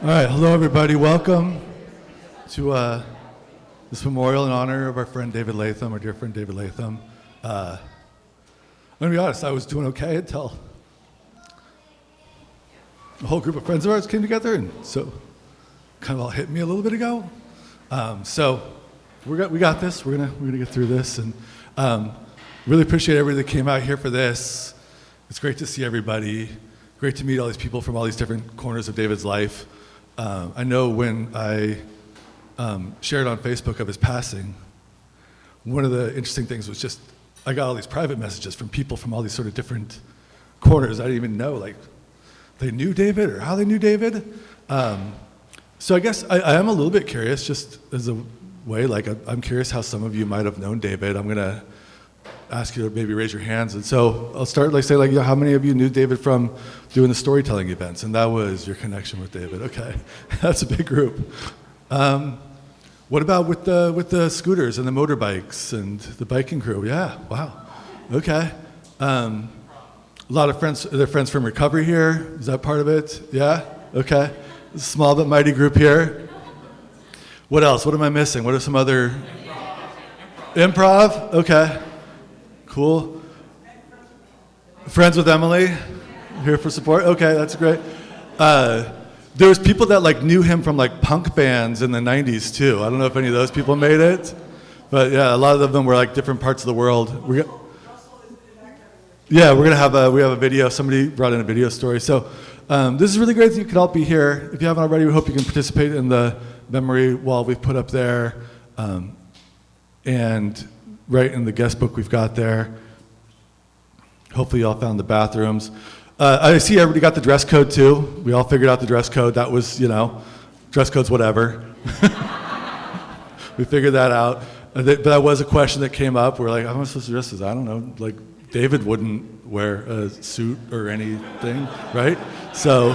All right, hello everybody. Welcome to this memorial in honor of our friend David Latham, our dear friend David Latham. I'm gonna be honest, I was doing okay until a whole group of friends of ours came together, and so kind of all hit me a little bit ago. So we got this. We're gonna get through this, and really appreciate everybody that came out here for this. It's great to see everybody. Great to meet all these people from all these different corners of David's life. I know when I shared on Facebook of his passing, one of the interesting things was just I got all these private messages from people from all these sort of different corners. I didn't even know like they knew David or how they knew David. So I guess I am a little bit curious, just as a way, like I'm curious how some of you might have known David. I'm gonna ask you to maybe raise your hands. And so I'll start how many of you knew David from doing the storytelling events? And that was your connection with David. Okay, that's a big group. What about with the scooters and the motorbikes and the biking crew? Yeah, wow, okay. A lot of friends, they're friends from recovery here. Is that part of it? Yeah, okay. Small but mighty group here. What else? What am I missing? What are some other? Improv? Okay. Cool. Friends with Emily, here for support. Okay, that's great. There was people that like knew him from like punk bands in the '90s too. I don't know if any of those people made it, but yeah, a lot of them were like different parts of the world. We're gonna have a video. Somebody brought in a video story. So this is really great that you can all be here. If you haven't already, we hope you can participate in the memory wall we've put up there, and right in the guest book we've got there. Hopefully you all found the bathrooms. I see everybody got the dress code too. We all figured out the dress code. That was, dress code's whatever. We figured that out. But that was a question that came up. We're like, how am I supposed to dress this? I don't know. Like, David wouldn't wear a suit or anything, right? So,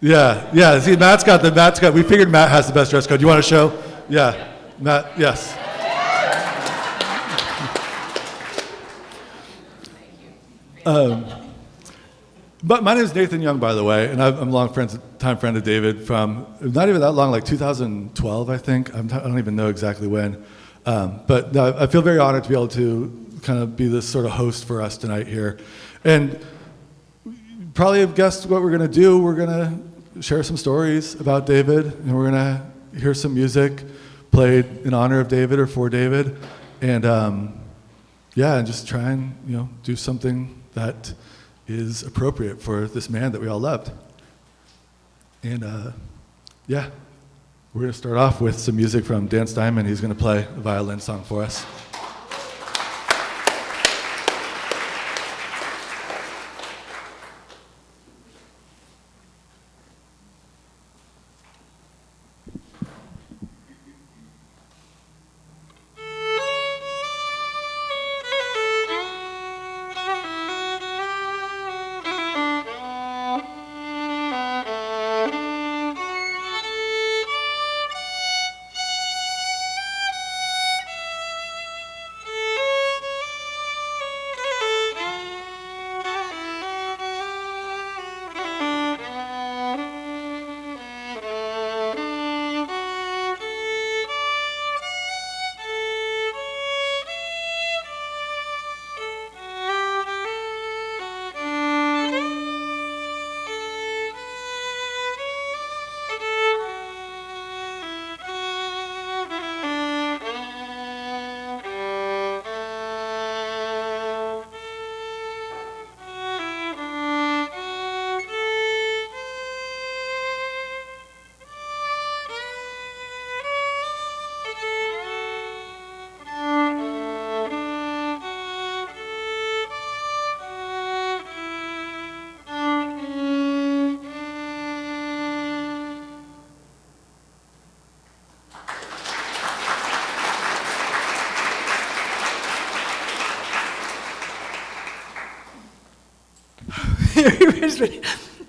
yeah. See, we figured Matt has the best dress code. You want to show? Yeah. Matt, yes. But my name is Nathan Young, by the way, and I'm a time friend of David from not even that long, like 2012, I think. I don't even know exactly when. But I feel very honored to be able to kind of be this sort of host for us tonight here. And probably have guessed what we're going to do. We're going to share some stories about David, and we're going to hear some music played in honor of David or for David, and and just try and do something that is appropriate for this man that we all loved. And we're going to start off with some music from Dan Steinman. He's going to play a violin song for us.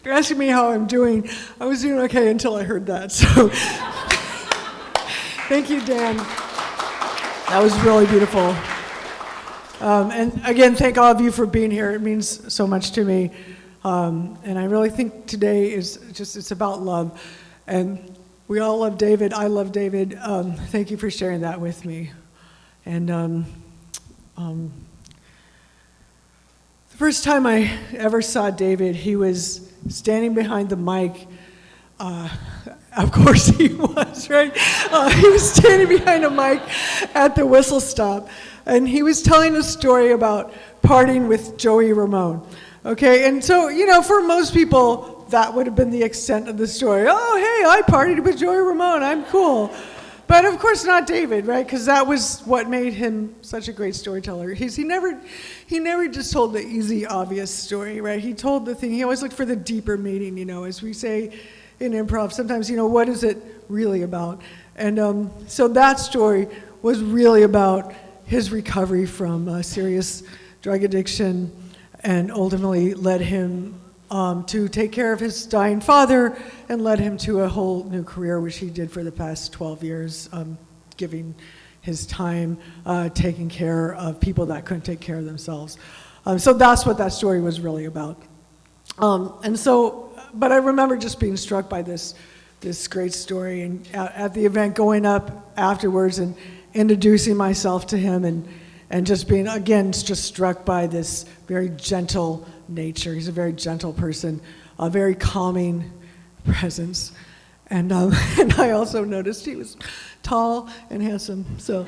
You're asking me how I'm doing. I was doing okay until I heard that. So thank you, Dan. That was really beautiful. And again, thank all of you for being here. It means so much to me. And I really think today is it's about love. And we all love David. I love David. Thank you for sharing that with me. And the first time I ever saw David, he was standing behind the mic. Of course he was, right? He was standing behind a mic at the Whistle Stop, and he was telling a story about partying with Joey Ramone. Okay, and so, for most people, that would have been the extent of the story. Oh, hey, I partied with Joey Ramone, I'm cool. But of course not David, right? Because that was what made him such a great storyteller. He never just told the easy, obvious story, right? He told the thing, he always looked for the deeper meaning, as we say in improv, sometimes, what is it really about? And so that story was really about his recovery from serious drug addiction, and ultimately led him to take care of his dying father, and led him to a whole new career, which he did for the past 12 years, giving his time taking care of people that couldn't take care of themselves. So that's what that story was really about. But I remember just being struck by this great story, and at the event, going up afterwards and introducing myself to him, and just being, again, just struck by this very gentle nature. He's a very gentle person, a very calming presence. And I also noticed he was tall and handsome, so.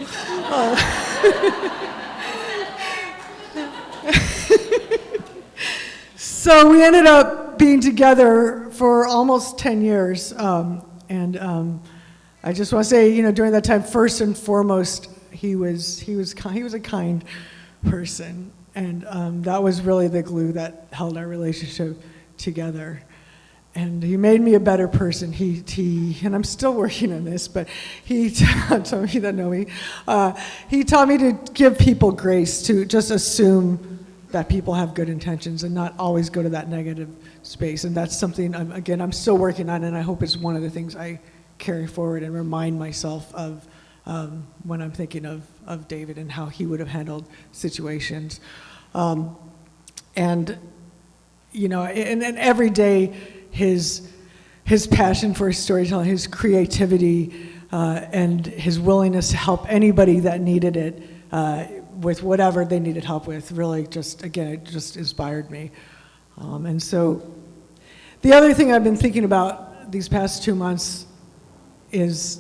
So we ended up being together for almost 10 years. I just want to say, during that time, first and foremost, he was a kind person. And that was really the glue that held our relationship together. And he made me a better person. And I'm still working on this, but he taught me that know me. He taught me to give people grace, to just assume that people have good intentions and not always go to that negative space. And that's something, I'm still working on, and I hope it's one of the things I carry forward and remind myself of when I'm thinking of David and how he would have handled situations. And every day, his passion for storytelling, his creativity, and his willingness to help anybody that needed it with whatever they needed help with, really it just inspired me. And so the other thing I've been thinking about these past 2 months is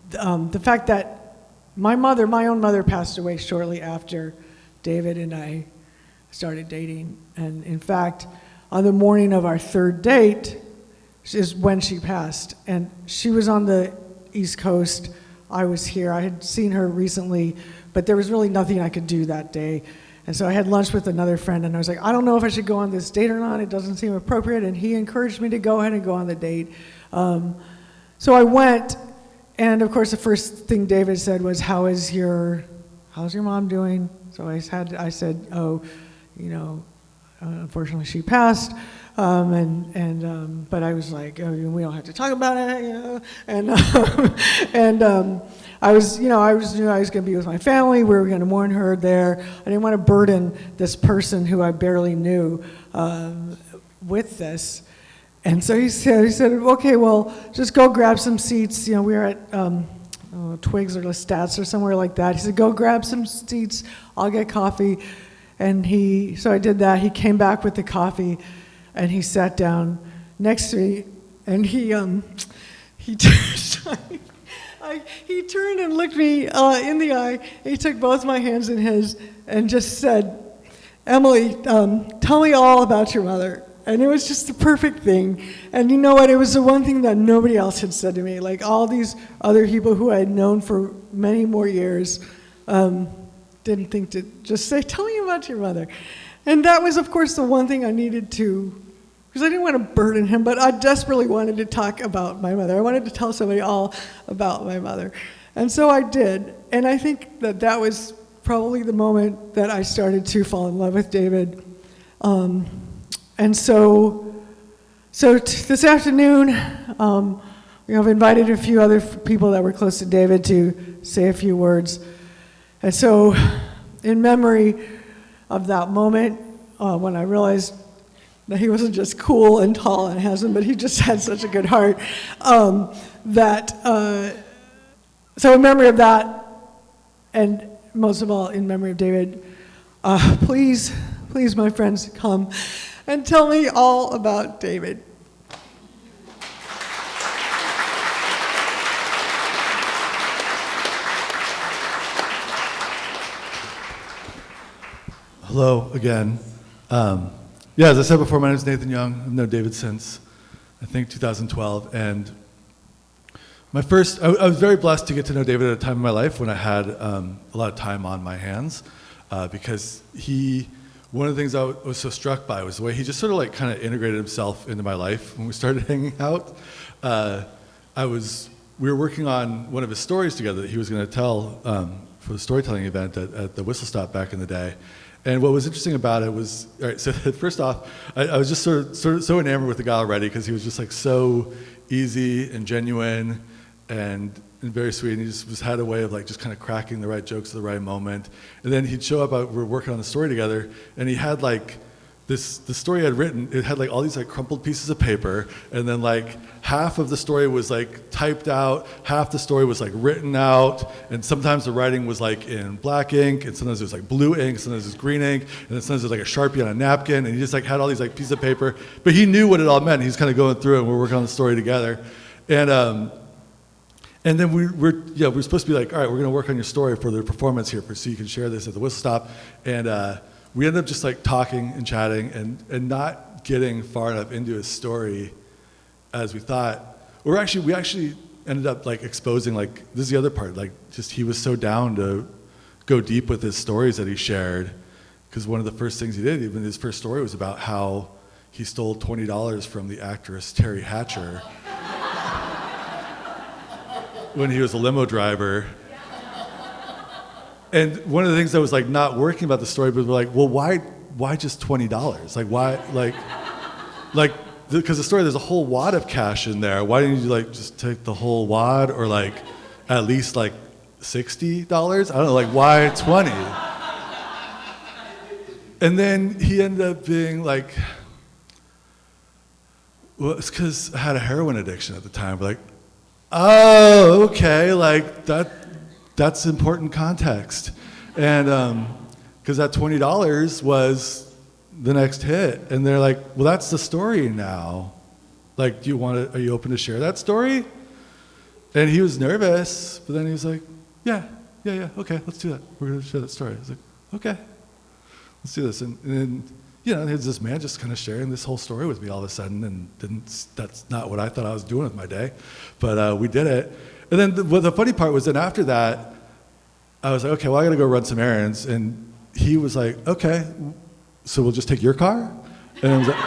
the fact that my own mother passed away shortly after David and I started dating. And in fact, on the morning of our third date is when she passed. And she was on the East Coast. I was here. I had seen her recently, but there was really nothing I could do that day. And so I had lunch with another friend, and I was like, I don't know if I should go on this date or not. It doesn't seem appropriate. And he encouraged me to go ahead and go on the date. So I went, and of course the first thing David said was, how's your mom doing? So I said, unfortunately she passed. But I was like, we don't have to talk about it, And I knew I was going to be with my family. We were going to mourn her there. I didn't want to burden this person who I barely knew with this. And so he said, okay, well, just go grab some seats. We were at Twigs or Lestats or somewhere like that. He said, go grab some seats. I'll get coffee. And so I did that. He came back with the coffee, and he sat down next to me, and he turned and looked me in the eye. He took both my hands in his and just said, Emily, tell me all about your mother. And it was just the perfect thing. And you know what? It was the one thing that nobody else had said to me. Like all these other people who I had known for many more years didn't think to just say, tell me about your mother. And that was, of course, the one thing I needed to, because I didn't want to burden him, but I desperately wanted to talk about my mother. I wanted to tell somebody all about my mother. And so I did. And I think that was probably the moment that I started to fall in love with David. And so this afternoon, I've invited a few other people that were close to David to say a few words. And so in memory of that moment, when I realized Now, he wasn't just cool and tall and handsome, but he just had such a good heart. So in memory of that, and most of all in memory of David, please, my friends, come and tell me all about David. Hello again. Yeah, as I said before, my name is Nathan Young. I've known David since, I think, 2012. And I was very blessed to get to know David at a time in my life when I had a lot of time on my hands, because one of the things I was so struck by was the way he just sort of like kind of integrated himself into my life. When we started hanging out, we were working on one of his stories together that he was going to tell for the storytelling event at the Whistle Stop back in the day. And what was interesting about it was, all right, so first off, I was just sort of so enamored with the guy already, because he was just like so easy and genuine and very sweet, and he just had a way of like just kind of cracking the right jokes at the right moment. And then he'd show up, we were working on the story together, and he had like the story I'd written, it had like all these like crumpled pieces of paper, and then like half of the story was like typed out, half the story was like written out, and sometimes the writing was like in black ink, and sometimes it was like blue ink, sometimes it was green ink, and then sometimes it was like a Sharpie on a napkin, and he just like had all these like pieces of paper, but he knew what it all meant. He's kind of going through it, and we're working on the story together. And then we're supposed to be like, all right, we're going to work on your story for the performance here, so you can share this at the Whistle Stop. And we ended up just like talking and chatting and not getting far enough into his story as we thought. We actually ended up like exposing, like, this is the other part, like just he was so down to go deep with his stories that he shared, because one of the first things he did, even his first story, was about how he stole $20 from the actress Terry Hatcher when he was a limo driver. And one of the things that was like not working about the story, but we're like, well, why just $20? Like, why, because the story, there's a whole wad of cash in there. Why didn't you like just take the whole wad, or like at least like $60? I don't know, like why 20? And then he ended up being like, well, it's because I had a heroin addiction at the time. We're like, oh, okay, like that's important context. And because that $20 was the next hit. And they're like, well, that's the story now. Like, are you open to share that story? And he was nervous, but then he was like, yeah, okay, let's do that. We're going to share that story. I was like, okay, let's do this. And then, there's this man just kind of sharing this whole story with me all of a sudden, and that's not what I thought I was doing with my day, but we did it. And then the funny part was, then after that, I was like, okay, well, I gotta go run some errands. And he was like, okay, so we'll just take your car? And I was like,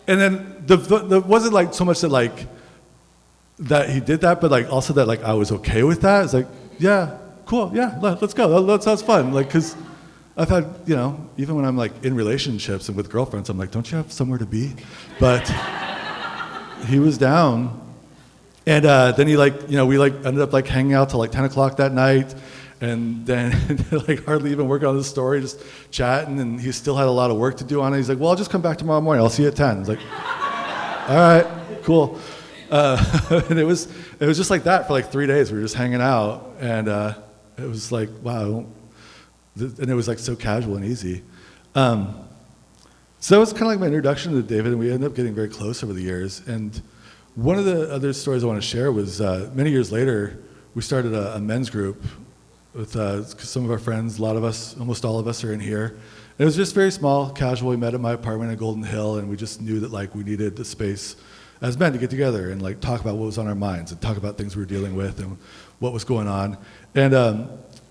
and then the wasn't like so much that like, that he did that, but like also that like I was okay with that. It's like, yeah, cool, yeah, let's go, that sounds fun. Like, cause I've had, even when I'm like in relationships and with girlfriends, I'm like, don't you have somewhere to be? But he was down. And then he like, we like ended up like hanging out till like 10 o'clock that night, and then like hardly even working on the story, just chatting, and he still had a lot of work to do on it. He's like, well, I'll just come back tomorrow morning. I'll see you at 10. I was like, all right, cool. And it was just like that for like 3 days. We were just hanging out, and it was like, wow. And it was like so casual and easy. So that was kind of like my introduction to David, and we ended up getting very close over the years. And one of the other stories I want to share was many years later, we started a men's group with some of our friends. A lot of us, almost all of us, are in here. And it was just very small, casual. We met at my apartment in Golden Hill, and we just knew that like we needed the space as men to get together and like talk about what was on our minds and talk about things we were dealing with and what was going on. And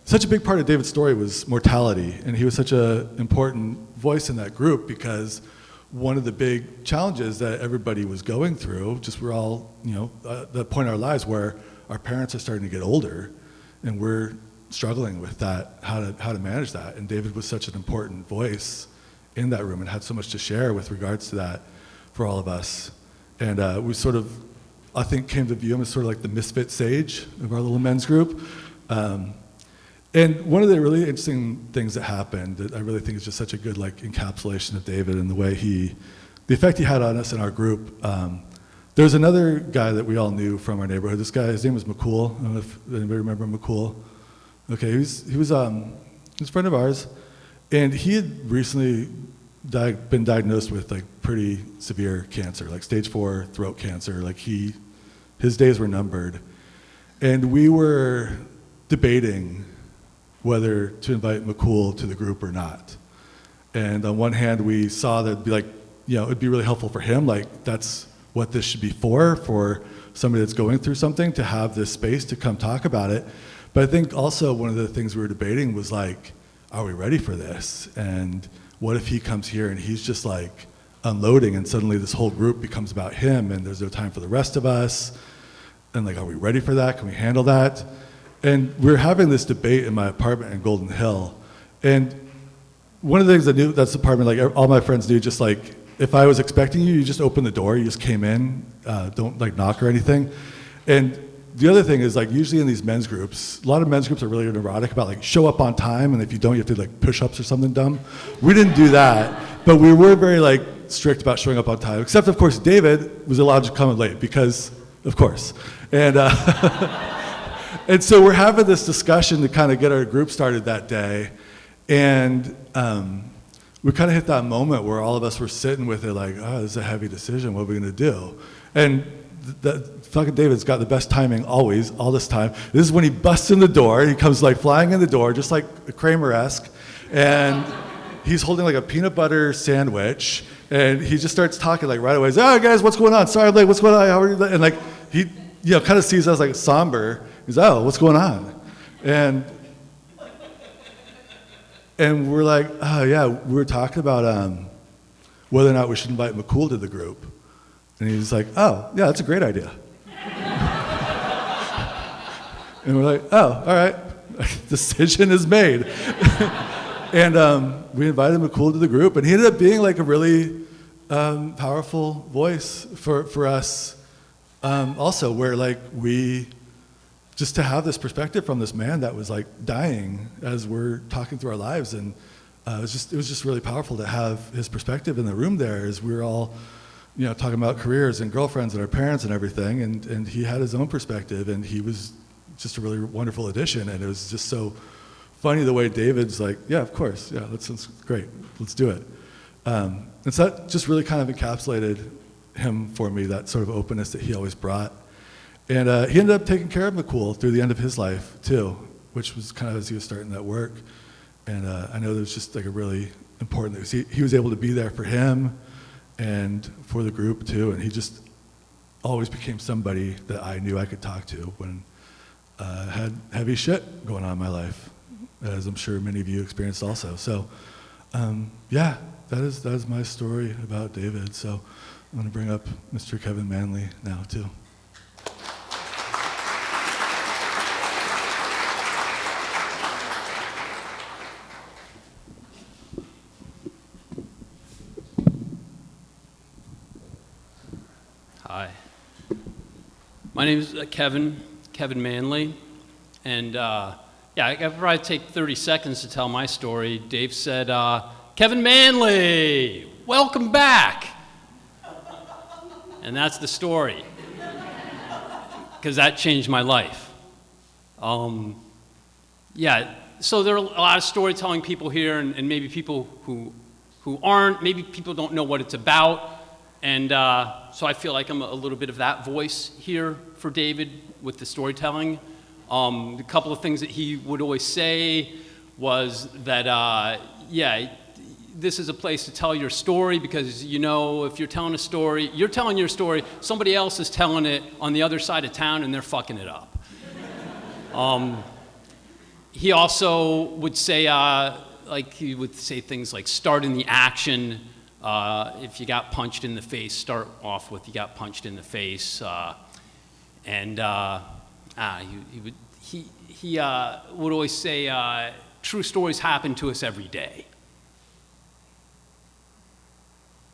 such a big part of David's story was mortality, and he was such an important voice in that group, because one of the big challenges that everybody was going through, just we're all, the point in our lives where our parents are starting to get older, and we're struggling with that, how to manage that. And David was such an important voice in that room and had so much to share with regards to that for all of us. And we sort of, I think, came to view him as sort of like the misfit sage of our little men's group. And one of the really interesting things that happened that I really think is just such a good like encapsulation of David and the way the effect he had on us in our group. There's another guy that we all knew from our neighborhood. This guy, his name was McCool. I don't know if anybody remember McCool. Okay, he was a friend of ours, and he had recently been diagnosed with like pretty severe cancer, like stage 4 throat cancer. Like his days were numbered, and we were debating whether to invite McCool to the group or not. And on one hand, we saw that it'd be like, it'd be really helpful for him. Like that's what this should be for somebody that's going through something to have this space to come talk about it. But I think also one of the things we were debating was like, are we ready for this? And what if he comes here and he's just like unloading and suddenly this whole group becomes about him and there's no time for the rest of us? And like, are we ready for that? Can we handle that? And we were having this debate in my apartment in Golden Hill. And one of the things I knew, that's the apartment, like all my friends knew, just like, if I was expecting you, you just open the door, you just came in, don't like knock or anything. And the other thing is like usually in these men's groups, a lot of men's groups are really neurotic about like show up on time, and if you don't, you have to do like push-ups or something dumb. We didn't do that, but we were very like strict about showing up on time, except of course David was allowed to come in late because, of course. And, and so we're having this discussion to kind of get our group started that day, and we kind of hit that moment where all of us were sitting with it like, oh, this is a heavy decision, what are we gonna do? And fucking David's got the best timing always, all this time. This is when he busts in the door, he comes like flying in the door, just like Kramer-esque, and he's holding like a peanut butter sandwich, and he just starts talking like right away. He's like, oh guys, what's going on? Sorry, I'm late, what's going on? How are you? And like, he kind of sees us like somber. He's, oh, what's going on? And we're like, oh yeah, we were talking about whether or not we should invite McCool to the group. And he's like, oh, yeah, that's a great idea. And we're like, oh, all right, decision is made. And we invited McCool to the group, and he ended up being like a really powerful voice for us also, where like just to have this perspective from this man that was like dying as we're talking through our lives, and it was just really powerful to have his perspective in the room there as we were all talking about careers and girlfriends and our parents and everything, and he had his own perspective, and he was just a really wonderful addition. And it was just so funny the way David's like, yeah, of course, yeah, that sounds great, let's do it. And so that just really kind of encapsulated him for me, that sort of openness that he always brought. And he ended up taking care of McCool through the end of his life too, which was kind of as he was starting that work. And I know there was just like a really important thing. He was able to be there for him and for the group too, and he just always became somebody that I knew I could talk to when I had heavy shit going on in my life, as I'm sure many of you experienced also. So yeah, that is my story about David. So I'm going to bring up Mr. Kevin Manley now too. Hi. My name is Kevin Manley, and yeah, I could probably take 30 seconds to tell my story. Dave said, Kevin Manley, welcome back. And that's the story, because that changed my life. Yeah, so there are a lot of storytelling people here, and maybe people who aren't, maybe people don't know what it's about. And so I feel like I'm a little bit of that voice here for David with the storytelling. A couple of things that he would always say was that, yeah, this is a place to tell your story, because if you're telling a story, you're telling your story, somebody else is telling it on the other side of town and they're fucking it up. He also would say, he would say things like start in the action. If you got punched in the face, start off with you got punched in the face. He would always say, true stories happen to us every day.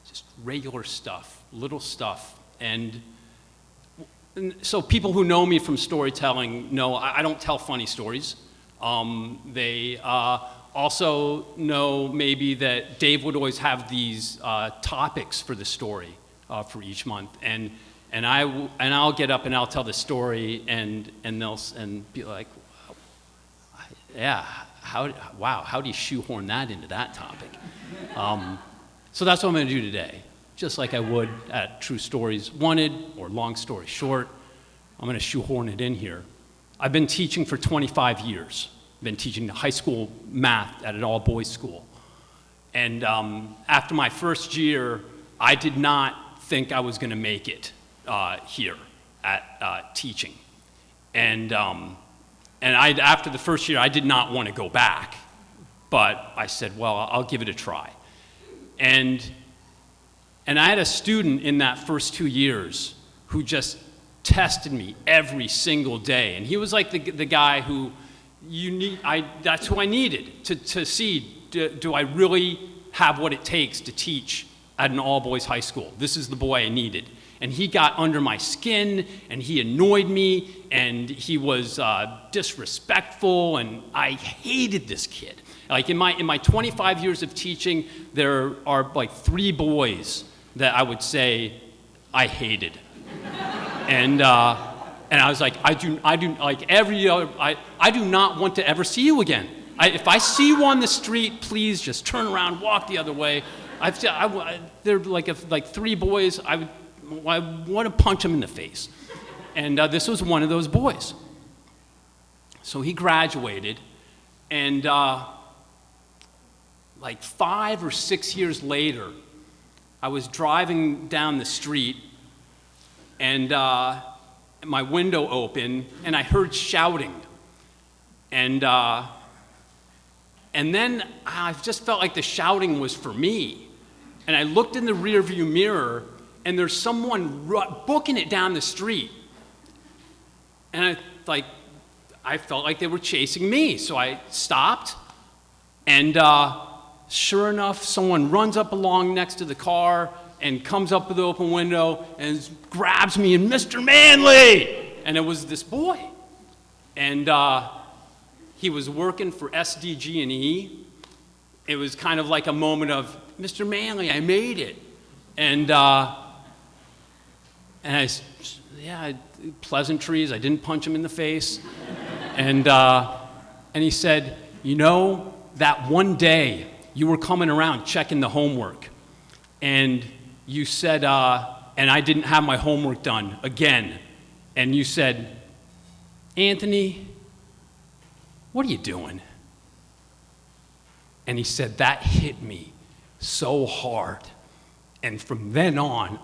Just regular stuff, little stuff. And so people who know me from storytelling know I don't tell funny stories. They also know maybe that Dave would always have these topics for the story for each month, and I'll get up and I'll tell the story, and they'll be like, yeah, how do you shoehorn that into that topic? So that's what I'm going to do today, just like I would at True Stories Wanted or Long Story Short. I'm going to shoehorn it in here. I've been teaching for 25 years. I've been teaching high school math at an all-boys school. And after my first year, I did not think I was going to make it here at teaching. And after the first year, I did not want to go back. But I said, well, I'll give it a try. And I had a student in that first 2 years who just tested me every single day. And he was like the guy who that's who I needed to see, do I really have what it takes to teach at an all-boys high school? This is the boy I needed. And he got under my skin, and he annoyed me, and he was disrespectful, and I hated this kid. Like in my 25 years of teaching, there are like 3 boys that I would say I hated. And I was like, I do not want to ever see you again. If I see you on the street, please just turn around, walk the other way. There are like 3 boys. I want to punch them in the face. And this was one of those boys. So he graduated, and like 5 or 6 years later, I was driving down the street, and my window opened, and I heard shouting. And then I just felt like the shouting was for me. And I looked in the rearview mirror, and there's someone booking it down the street. And I felt like they were chasing me, so I stopped, and sure enough, someone runs up along next to the car and comes up with the open window and grabs me, and Mr. Manley! And it was this boy. And he was working for SDG&E. It was kind of like a moment of, Mr. Manley, I made it. And pleasantries, I didn't punch him in the face. And he said, you know, that one day you were coming around checking the homework, and you said, and I didn't have my homework done again, and you said, Anthony, what are you doing? And he said, that hit me so hard. And from then on,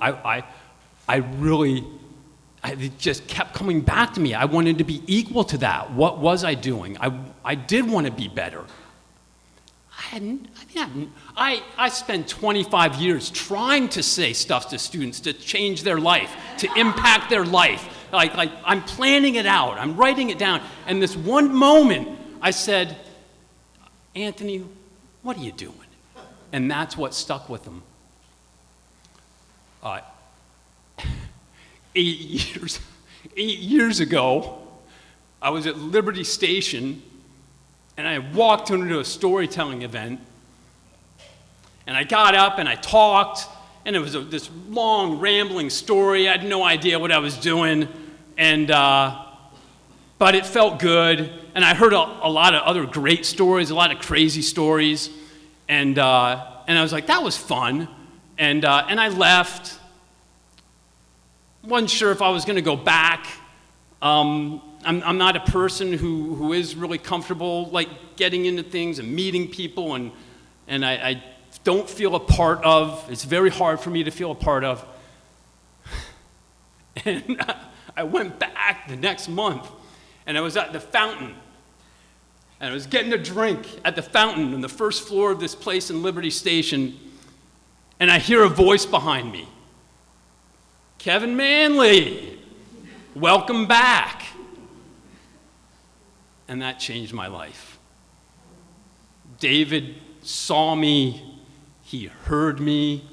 it just kept coming back to me. I wanted to be equal to that. What was I doing? I did want to be better. I spent 25 years trying to say stuff to students to change their life, to impact their life. Like I'm planning it out, I'm writing it down. And this one moment, I said, Anthony, what are you doing? And that's what stuck with him. 8 years ago, I was at Liberty Station, and I walked into a storytelling event, and I got up and I talked, and it was this long, rambling story. I had no idea what I was doing, and but it felt good, and I heard a lot of other great stories, a lot of crazy stories, and I was like, that was fun, and I left. Wasn't sure if I was going to go back. I'm not a person who is really comfortable like getting into things and meeting people, and I don't feel a part of. It's very hard for me to feel a part of. And I went back the next month, and I was at the fountain, and I was getting a drink at the fountain on the first floor of this place in Liberty Station, and I hear a voice behind me. Kevin Manley, welcome back. And that changed my life. David saw me, he heard me.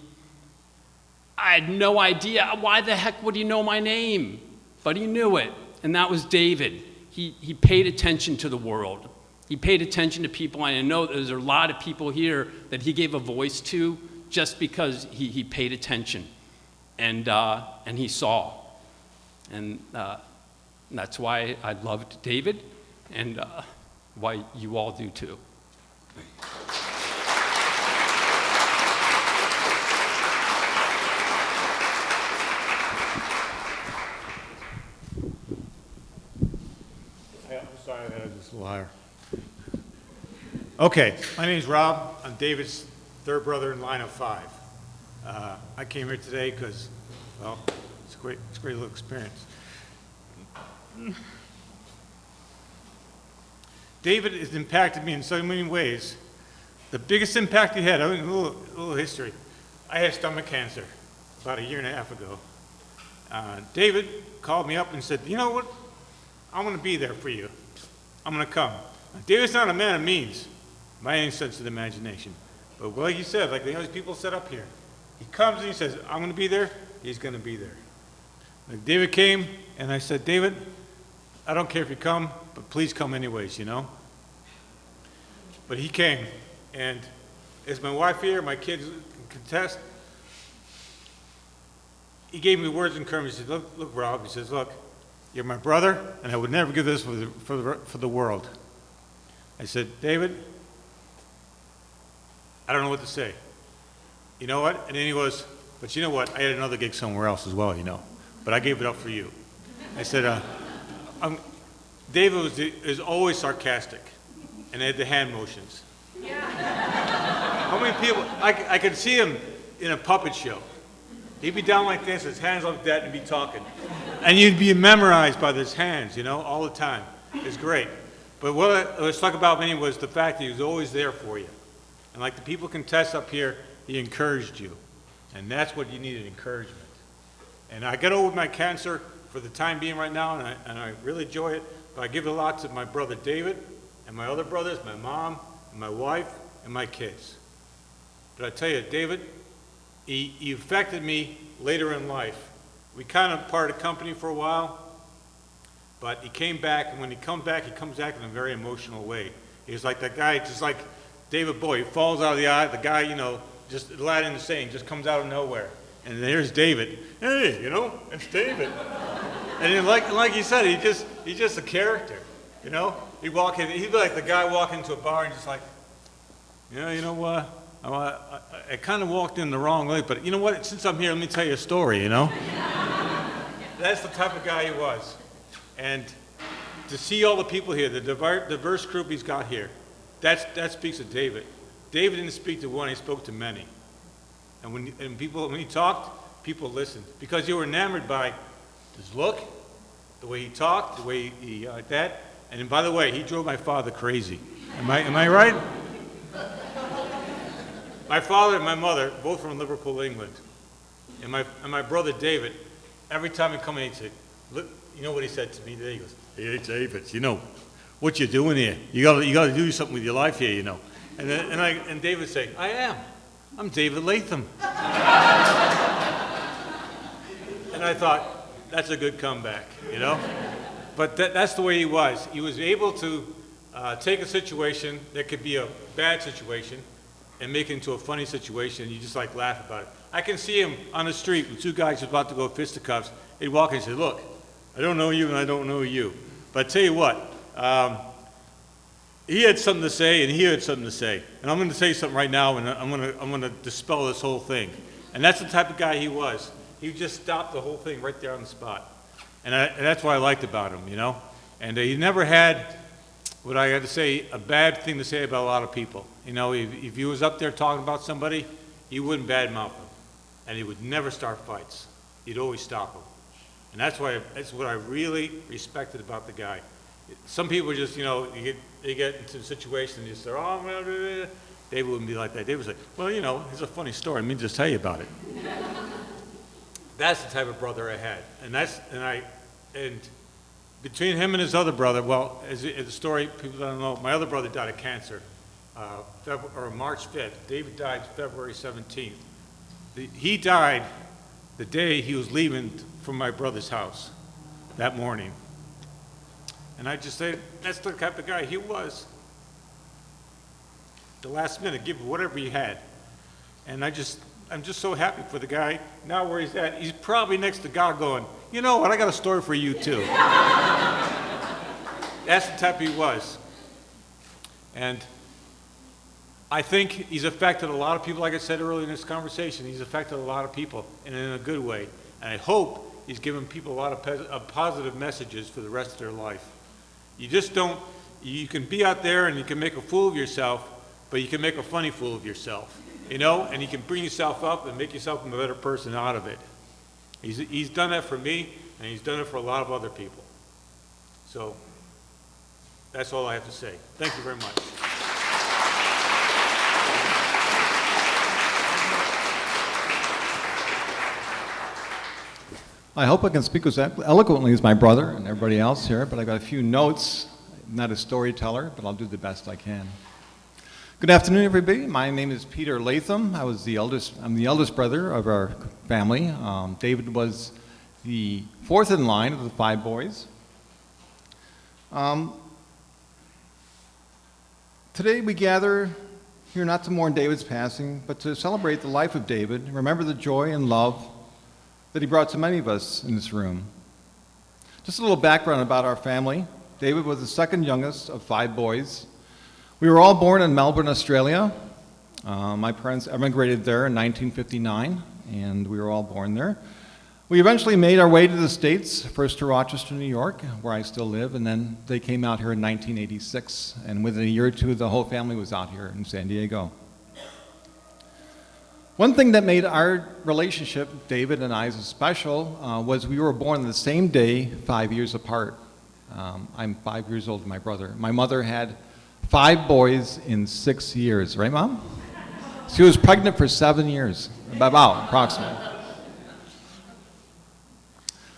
I had no idea, why the heck would he know my name? But he knew it, and that was David. He paid attention to the world. He paid attention to people, and I know there's a lot of people here that he gave a voice to just because he paid attention and he saw. And that's why I loved David, and why you all do too. I'm sorry that I was just a liar. Okay, my name's Rob. I'm David's third brother in line of 5. I came here today because, well, it's a great little experience. David has impacted me in so many ways. The biggest impact he had, a little history. I had stomach cancer about 1.5 years ago. David called me up and said, you know what? I'm going to be there for you. I'm going to come. Now, David's not a man of means, by any sense of the imagination. But like you said, like the people set up here, he comes and he says, I'm going to be there. He's going to be there. Like David came, and I said, David, I don't care if you come, but please come anyways, you know? But he came, and as my wife here, my kids can contest, he gave me words of encouragement. He said, look, Rob, he says, look, you're my brother, and I would never give this for the world. I said, David, I don't know what to say. You know what? And then he goes, but you know what? I had another gig somewhere else as well, you know. But I gave it up for you. I said, David is always sarcastic, and had the hand motions. Yeah. How many people, I could see him in a puppet show. He'd be down like this, his hands like that, and be talking. And you'd be memorized by his hands, you know, all the time. It's great. But what I struck about me was the fact that he was always there for you. And like the people contest up here, he encouraged you. And that's what you needed, encouragement. And I got over my cancer for the time being right now, and I really enjoy it. But I give it a lot to my brother David, and my other brothers, my mom, and my wife, and my kids. But I tell you, David, he affected me later in life. We kind of parted company for a while, but he came back, and when he comes back in a very emotional way. He was like that guy, just like David Bowie, he falls out of the eye, the guy, you know, just Aladdin saying, just comes out of nowhere. And there's David. Hey, you know, it's David. And then like he said, he's just a character, you know? He'd be like the guy walking into a bar and just like, yeah, you know what? I kind of walked in the wrong way, but you know what? Since I'm here, let me tell you a story, you know? That's the type of guy he was. And to see all the people here, the diverse group he's got here, that speaks of David. David didn't speak to one, he spoke to many. And when he talked, people listened because you were enamored by his look, the way he talked, the way he like that. And by the way, he drove my father crazy. Am I right? My father and my mother, both from Liverpool, England. And my brother David, every time he come in, he'd say, look, you know what he said to me today? He goes, hey, David, you know, what you doing here? You got to do something with your life here, you know. And David would say, I am. I'm David Latham. And I thought, that's a good comeback, you know? But that's the way he was. He was able to take a situation that could be a bad situation and make it into a funny situation, and you just like laugh about it. I can see him on the street with 2 guys who are about to go fisticuffs. He'd walk in and say, look, I don't know you and I don't know you. But I tell you what, he had something to say and he had something to say. And I'm going to say something right now, and I'm going to dispel this whole thing. And that's the type of guy he was. He just stopped the whole thing right there on the spot. And that's what I liked about him, you know. And he never had, what I had to say, a bad thing to say about a lot of people. You know, if he was up there talking about somebody, he wouldn't badmouth them. And he would never start fights. He'd always stop them. And that's what I really respected about the guy. Some people just, you know, they get into a situation and just say, oh, well, David wouldn't be like that. David would say, well, you know, it's a funny story. Let me just tell you about it. That's the type of brother I had. And between him and his other brother, well, as the story, people don't know, my other brother died of cancer, March 5th. David died February 17th. He died the day he was leaving from my brother's house that morning. And I just say, that's the type of guy he was. the last minute, give whatever he had. And I'm just so happy for the guy. Now where he's at, he's probably next to God going, you know what, I got a story for you too. That's the type he was. And I think he's affected a lot of people, like I said earlier in this conversation, he's affected a lot of people, and in a good way. And I hope he's given people a lot of positive messages for the rest of their life. You just don't, you can be out there and you can make a fool of yourself, but you can make a funny fool of yourself, you know? And you can bring yourself up and make yourself a better person out of it. He's done that for me, and he's done it for a lot of other people. So that's all I have to say. Thank you very much. I hope I can speak as eloquently as my brother and everybody else here, but I've got a few notes. I'm not a storyteller, but I'll do the best I can. Good afternoon, everybody. My name is Peter Latham. I'm the eldest brother of our family. David was the fourth in line of the 5 boys. Today we gather here not to mourn David's passing, but to celebrate the life of David and remember the joy and love that he brought to many of us in this room. Just a little background about our family. David was the second youngest of 5 boys. We were all born in Melbourne, Australia. My parents emigrated there in 1959, and we were all born there. We eventually made our way to the States, first to Rochester, New York, where I still live, and then they came out here in 1986, and within a year or two, the whole family was out here in San Diego. One thing that made our relationship, David and I's, special was we were born the same day, 5 years apart. I'm 5 years older than my brother. My mother had 5 boys in 6 years, right, Mom? She was pregnant for 7 years, about approximately.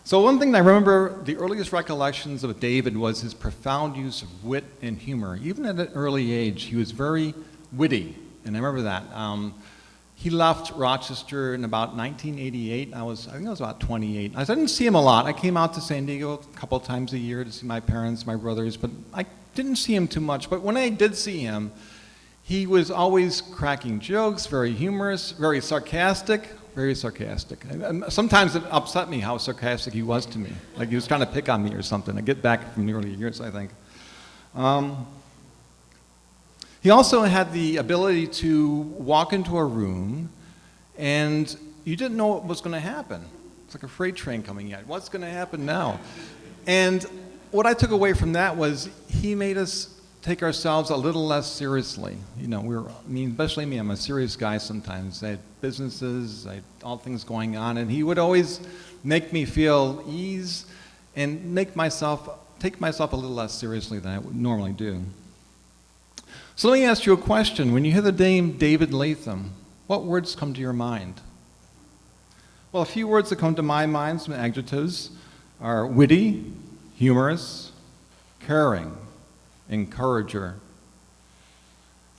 So one thing that I remember, the earliest recollections of David was his profound use of wit and humor. Even at an early age, he was very witty, and I remember that. He left Rochester in about 1988. I think I was about 28. I didn't see him a lot. I came out to San Diego a couple times a year to see my parents, my brothers, but I didn't see him too much. But when I did see him, he was always cracking jokes, very humorous, very sarcastic, very sarcastic. And sometimes it upset me how sarcastic he was to me. Like he was trying to pick on me or something. I get back from the early years, I think. He also had the ability to walk into a room and you didn't know what was going to happen. It's like a freight train coming in. What's going to happen now? And what I took away from that was he made us take ourselves a little less seriously. You know, especially me, I'm a serious guy sometimes. I had businesses, I had all things going on, and he would always make me feel ease and take myself a little less seriously than I would normally do. So let me ask you a question. When you hear the name David Latham, what words come to your mind? Well, a few words that come to my mind, some adjectives, are witty, humorous, caring, encourager,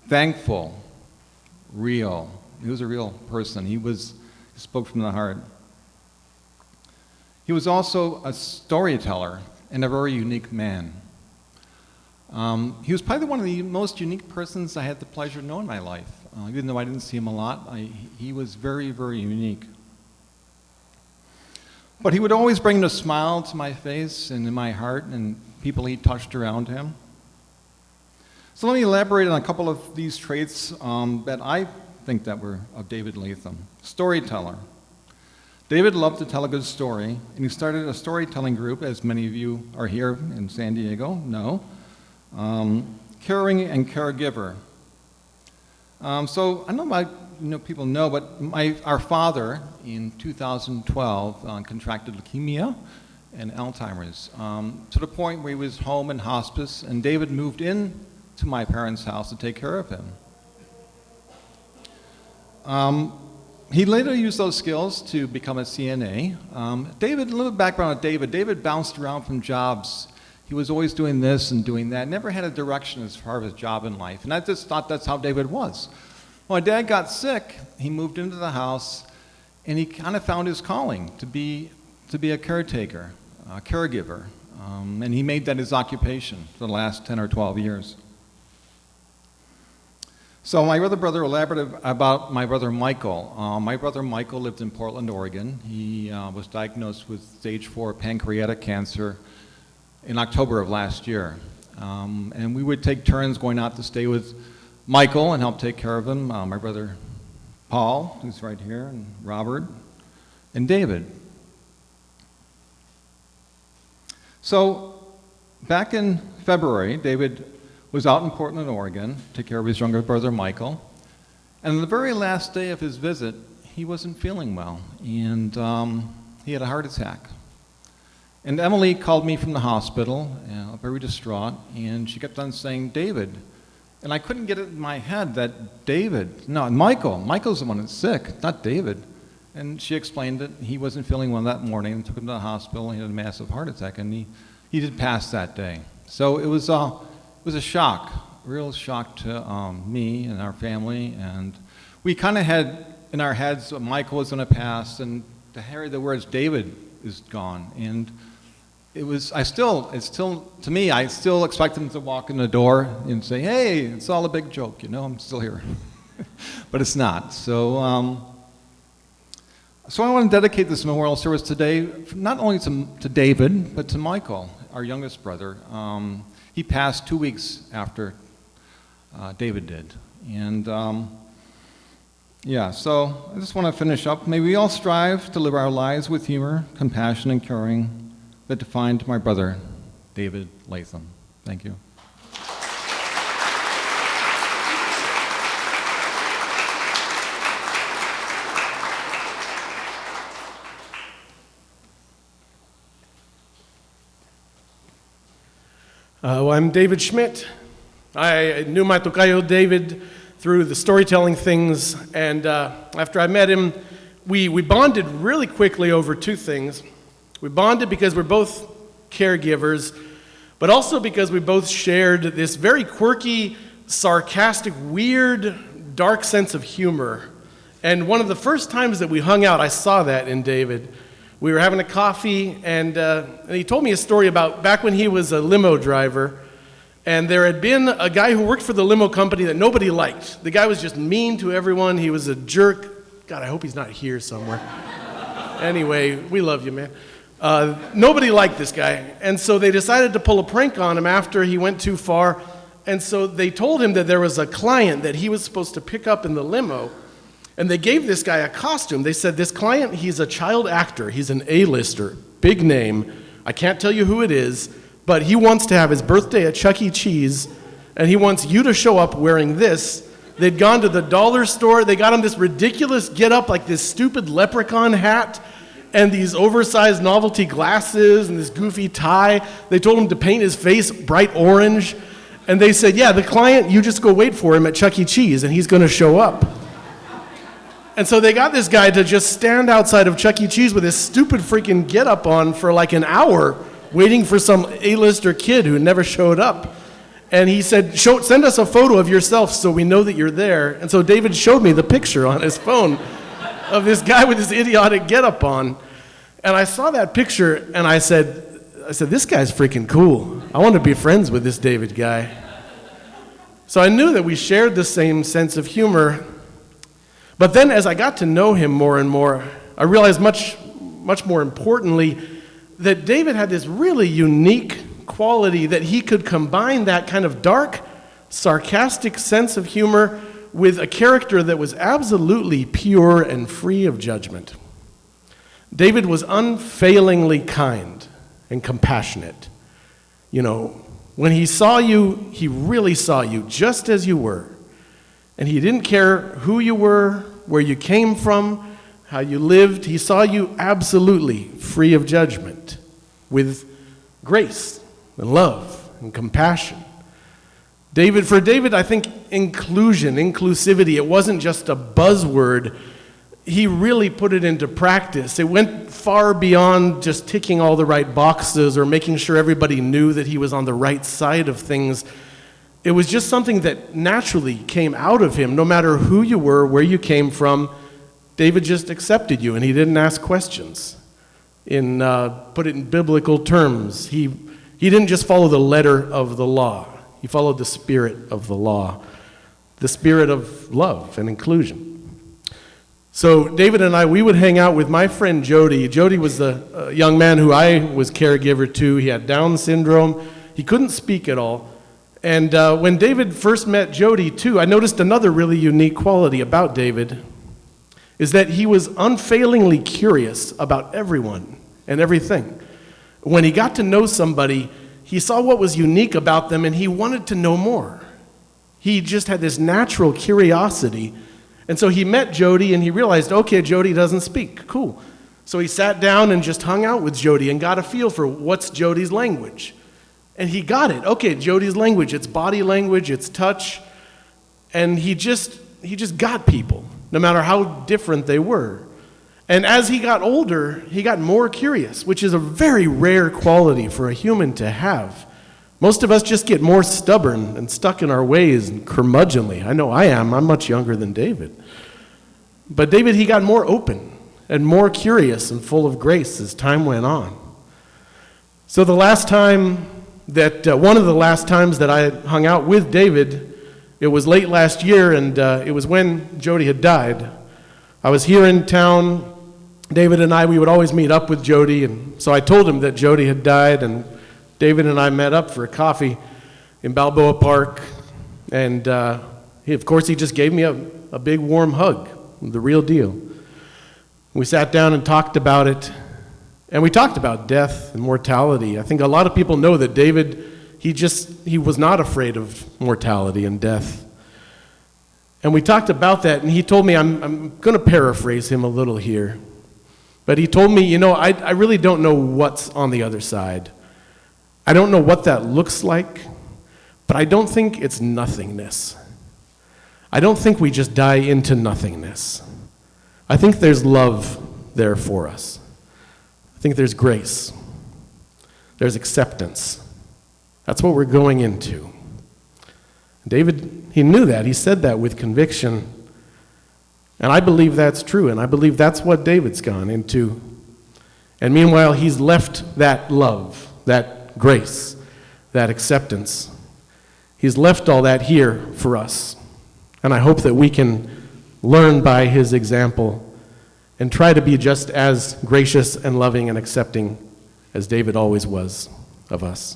thankful, real. He was a real person. He spoke from the heart. He was also a storyteller and a very unique man. He was probably one of the most unique persons I had the pleasure of knowing in my life. Even though I didn't see him a lot, he was very, very unique. But he would always bring a smile to my face and in my heart and people he touched around him. So let me elaborate on a couple of these traits that I think that were of David Latham. Storyteller. David loved to tell a good story, and he started a storytelling group, as many of you are here in San Diego know. Caring and caregiver. So I know people know, but our father in 2012 contracted leukemia and Alzheimer's to the point where he was home in hospice, and David moved in to my parents' house to take care of him. He later used those skills to become a CNA. A little background on David. David bounced around from jobs. He was always doing this and doing that, never had a direction as far as his job in life. And I just thought that's how David was. When my dad got sick, he moved into the house, and he kind of found his calling to be a caretaker, a caregiver. And he made that his occupation for the last 10 or 12 years. So my other brother elaborated about my brother Michael. My brother Michael lived in Portland, Oregon. He was diagnosed with stage 4 pancreatic cancer in October of last year. And we would take turns going out to stay with Michael and help take care of him. My brother Paul, who's right here, and Robert, and David. So back in February, David was out in Portland, Oregon, to take care of his younger brother, Michael. And on the very last day of his visit, he wasn't feeling well, and he had a heart attack. And Emily called me from the hospital, very distraught, and she kept on saying, David. And I couldn't get it in my head that David, no, Michael's the one that's sick, not David. And she explained that he wasn't feeling well that morning and took him to the hospital. He had a massive heart attack, and he did pass that day. So it was a shock, a real shock to me and our family. And we kind of had in our heads that Michael was going to pass, and to hear the words David is gone. And to me, I still expect him to walk in the door and say, hey, it's all a big joke, I'm still here. But it's not. So I want to dedicate this memorial service today, not only to David, but to Michael, our youngest brother. He passed 2 weeks after David did. And so I just want to finish up. May we all strive to live our lives with humor, compassion, and caring that defined my brother, David Latham. Thank you. I'm David Schmidt. I knew my tocayo David through the storytelling things, and after I met him, we bonded really quickly over two things. We bonded because we're both caregivers, but also because we both shared this very quirky, sarcastic, weird, dark sense of humor. And one of the first times that we hung out, I saw that in David. We were having a coffee, and he told me a story about back when he was a limo driver, and there had been a guy who worked for the limo company that nobody liked. The guy was just mean to everyone. He was a jerk. God, I hope he's not here somewhere. Anyway, we love you, man. Nobody liked this guy, and so they decided to pull a prank on him after he went too far, and so they told him that there was a client that he was supposed to pick up in the limo, and they gave this guy a costume. They said, this client, he's a child actor, he's an A-lister, big name, I can't tell you who it is, but he wants to have his birthday at Chuck E. Cheese, and he wants you to show up wearing this. They'd gone to the dollar store, they got him this ridiculous get-up, like this stupid leprechaun hat, and these oversized novelty glasses and this goofy tie. They told him to paint his face bright orange. And they said, yeah, the client, you just go wait for him at Chuck E. Cheese and he's going to show up. And so they got this guy to just stand outside of Chuck E. Cheese with this stupid freaking get-up on for like an hour, waiting for some A-lister kid who never showed up. And he said, send us a photo of yourself so we know that you're there. And so David showed me the picture on his phone of this guy with this idiotic getup on. And I saw that picture and I said, this guy's freaking cool. I want to be friends with this David guy. So I knew that we shared the same sense of humor. But then as I got to know him more and more, I realized much more importantly that David had this really unique quality that he could combine that kind of dark, sarcastic sense of humor with a character that was absolutely pure and free of judgment. David was unfailingly kind and compassionate. When he saw you, he really saw you just as you were. And he didn't care who you were, where you came from, how you lived. He saw you absolutely free of judgment, with grace and love and compassion. For David, I think inclusivity, it wasn't just a buzzword. He really put it into practice. It went far beyond just ticking all the right boxes or making sure everybody knew that he was on the right side of things. It was just something that naturally came out of him. No matter who you were, where you came from, David just accepted you and he didn't ask questions. Put it in biblical terms, he didn't just follow the letter of the law. He followed the spirit of the law. the spirit of love and inclusion. So David and I, we would hang out with my friend Jody. Jody was the young man who I was caregiver to. He had Down syndrome. He couldn't speak at all. And when David first met Jody, too, I noticed another really unique quality about David, is that he was unfailingly curious about everyone and everything. When he got to know somebody, he saw what was unique about them, and he wanted to know more. He just had this natural curiosity. And so he met Jody, and he realized, okay, Jody doesn't speak. Cool. So he sat down and just hung out with Jody and got a feel for what's Jody's language. And he got it. Okay, Jody's language, it's body language, it's touch. And he just got people, no matter how different they were. And as he got older, he got more curious, which is a very rare quality for a human to have. Most of us just get more stubborn and stuck in our ways and curmudgeonly. I know I am. I'm much younger than David. But David, he got more open and more curious and full of grace as time went on. So one of the last times that I hung out with David, it was late last year, and it was when Jody had died. I was here in town. David and I, we would always meet up with Jody, and so I told him that Jody had died, and David and I met up for a coffee in Balboa Park, and of course he just gave me a big warm hug, the real deal. We sat down and talked about it, and we talked about death and mortality. I think a lot of people know that David, he was not afraid of mortality and death. And we talked about that, and he told me, I'm going to paraphrase him a little here, but he told me, I really don't know what's on the other side. I don't know what that looks like, but I don't think it's nothingness. I don't think we just die into nothingness. I think there's love there for us. I think there's grace. There's acceptance. That's what we're going into. David, he knew that. He said that with conviction. And I believe that's true, and I believe that's what David's gone into. And meanwhile, he's left that love, that grace, that acceptance. He's left all that here for us. And I hope that we can learn by his example and try to be just as gracious and loving and accepting as David always was of us.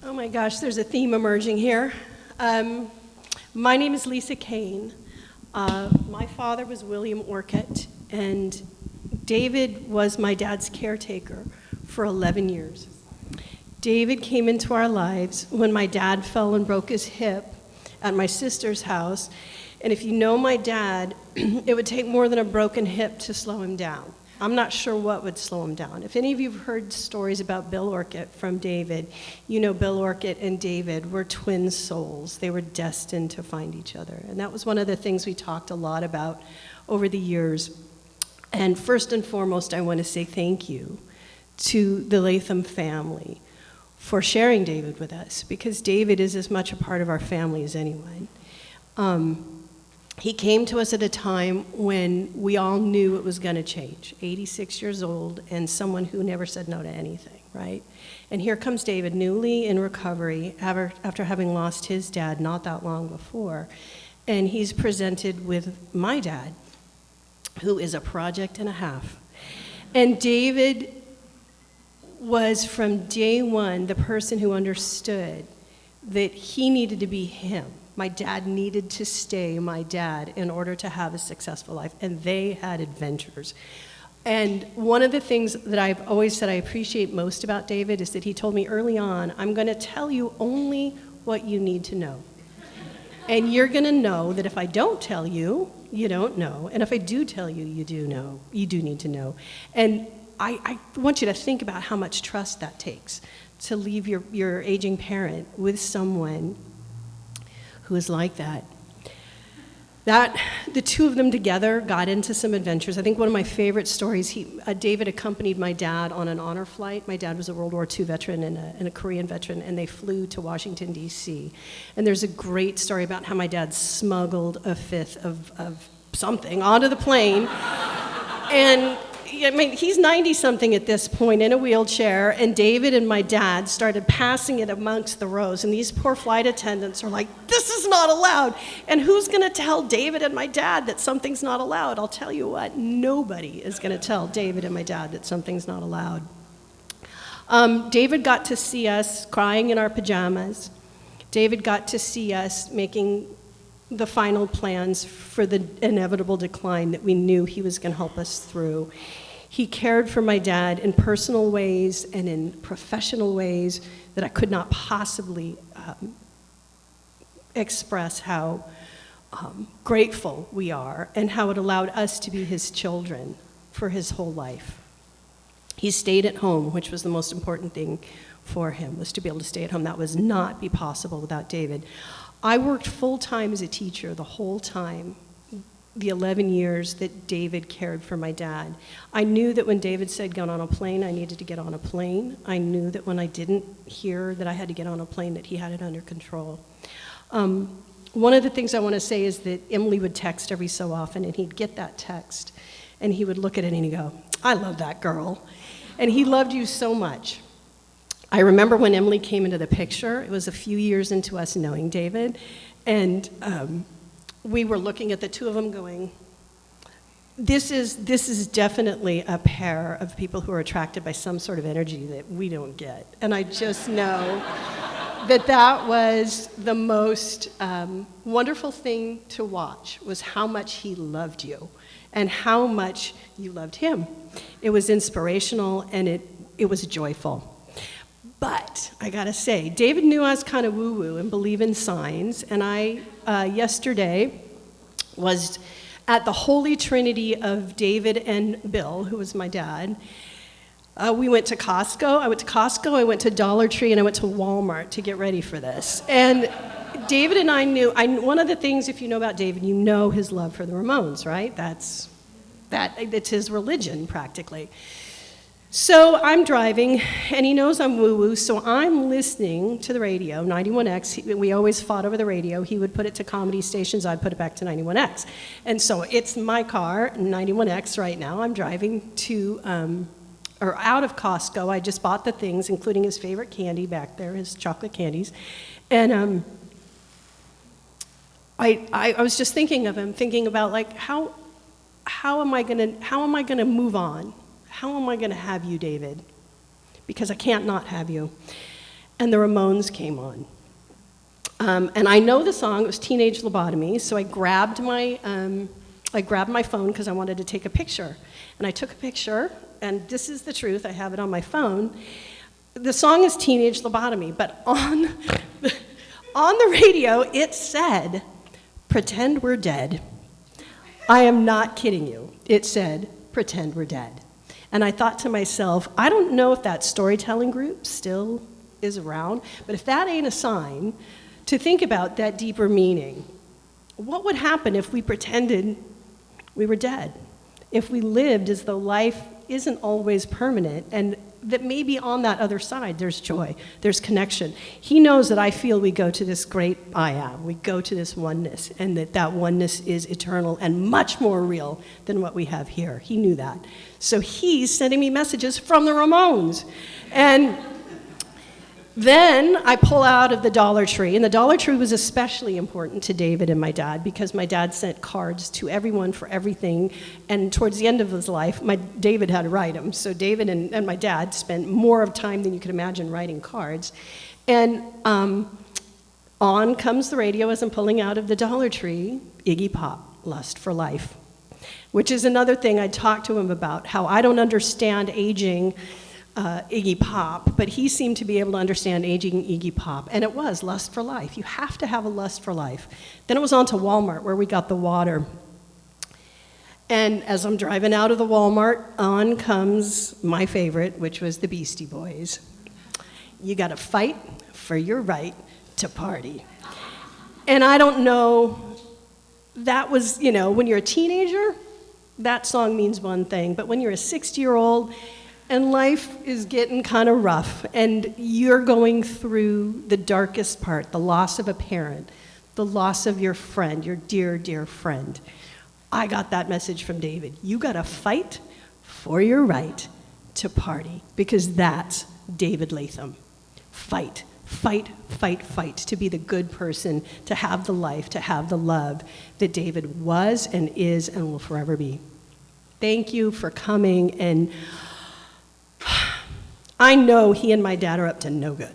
Oh my gosh, there's a theme emerging here. My name is Lisa Kane. My father was William Orcutt, and David was my dad's caretaker for 11 years. David came into our lives when my dad fell and broke his hip at my sister's house, and if you know my dad, it would take more than a broken hip to slow him down. I'm not sure what would slow him down. If any of you have heard stories about Bill Orcutt from David, you know Bill Orcutt and David were twin souls. They were destined to find each other. And that was one of the things we talked a lot about over the years. And first and foremost, I want to say thank you to the Latham family for sharing David with us, because David is as much a part of our family as anyone. He came to us at a time when we all knew it was going to change. 86 years old and someone who never said no to anything, right? And here comes David, newly in recovery, after having lost his dad not that long before. And he's presented with my dad, who is a project and a half. And David was from day one the person who understood that he needed to be him. My dad needed to stay my dad in order to have a successful life, and they had adventures. And one of the things that I've always said I appreciate most about David is that he told me early on, I'm going to tell you only what you need to know. And you're going to know that if I don't tell you, you don't know. And if I do tell you, you do know. You do need to know. And I want you to think about how much trust that takes to leave your aging parent with someone who is like that. The two of them together got into some adventures. I think one of my favorite stories, David accompanied my dad on an honor flight. My dad was a World War II veteran and a Korean veteran, and they flew to Washington, D.C. And there's a great story about how my dad smuggled a fifth of something onto the plane. And I mean, he's 90-something at this point in a wheelchair, and David and my dad started passing it amongst the rows, and these poor flight attendants are like, this is not allowed. And who's going to tell David and my dad that something's not allowed? I'll tell you what, nobody is going to tell David and my dad that something's not allowed. David got to see us crying in our pajamas. David got to see us making the final plans for the inevitable decline that we knew he was going to help us through. He cared for my dad in personal ways and in professional ways that I could not possibly express how grateful we are and how it allowed us to be his children for his whole life. He stayed at home, which was the most important thing for him, was to be able to stay at home. That would not be possible without David. I worked full-time as a teacher the whole time, the 11 years that David cared for my dad. I knew that when David said get on a plane, I needed to get on a plane. I knew that when I didn't hear that I had to get on a plane, that he had it under control. One of the things I want to say is that Emily would text every so often, and he'd get that text, and he would look at it and he'd go, I love that girl. And he loved you so much. I remember when Emily came into the picture, it was a few years into us knowing David, and we were looking at the two of them going, this is definitely a pair of people who are attracted by some sort of energy that we don't get. And I just know that was the most wonderful thing to watch, was how much he loved you and how much you loved him. It was inspirational and it was joyful. But I gotta say, David knew I was kind of woo-woo and believe in signs, and I yesterday was at the Holy Trinity of David and Bill, who was my dad. We went to Costco. I went to Costco, I went to Dollar Tree, and I went to Walmart to get ready for this. And David and I knew, one of the things, if you know about David, you know his love for the Ramones, right? It's his religion, practically. So I'm driving, and he knows I'm woo-woo, so I'm listening to the radio, 91X. We always fought over the radio. He would put it to comedy stations, I'd put it back to 91X. And so it's my car, 91X right now. I'm driving out of Costco. I just bought the things, including his favorite candy back there, his chocolate candies. And I was just thinking of him, thinking about like, how am I gonna move on? How am I going to have you, David? Because I can't not have you. And the Ramones came on. And I know the song, it was Teenage Lobotomy, so I grabbed my phone because I wanted to take a picture. And I took a picture, and this is the truth, I have it on my phone. The song is Teenage Lobotomy, but on the radio it said, pretend we're dead. I am not kidding you. It said, pretend we're dead. And I thought to myself, I don't know if that storytelling group still is around, but if that ain't a sign to think about that deeper meaning, what would happen if we pretended we were dead? If we lived as though life isn't always permanent, and that maybe on that other side there's joy, there's connection. He knows that I feel we go to this great I am, we go to this oneness, and that oneness is eternal and much more real than what we have here. He knew that. So he's sending me messages from the Ramones. And then I pull out of the Dollar Tree, and the Dollar Tree was especially important to David and my dad because my dad sent cards to everyone for everything, and towards the end of his life, David had to write them. So David and my dad spent more of time than you could imagine writing cards. And on comes the radio as I'm pulling out of the Dollar Tree, Iggy Pop, Lust for Life, which is another thing I talked to him about, how I don't understand aging Iggy Pop, but he seemed to be able to understand aging Iggy Pop, and it was Lust for Life. You have to have a lust for life. Then it was on to Walmart, where we got the water. And as I'm driving out of the Walmart, on comes my favorite, which was the Beastie Boys. You gotta fight for your right to party. And I don't know that was, you know, when you're a teenager, that song means one thing. But when you're a 60-year-old and life is getting kind of rough and you're going through the darkest part, the loss of a parent, the loss of your friend, your dear, dear friend, I got that message from David. You got to fight for your right to party, because that's David Latham. Fight, fight, fight, fight, to be the good person, to have the life, to have the love that David was and is and will forever be. Thank you for coming, and I know he and my dad are up to no good.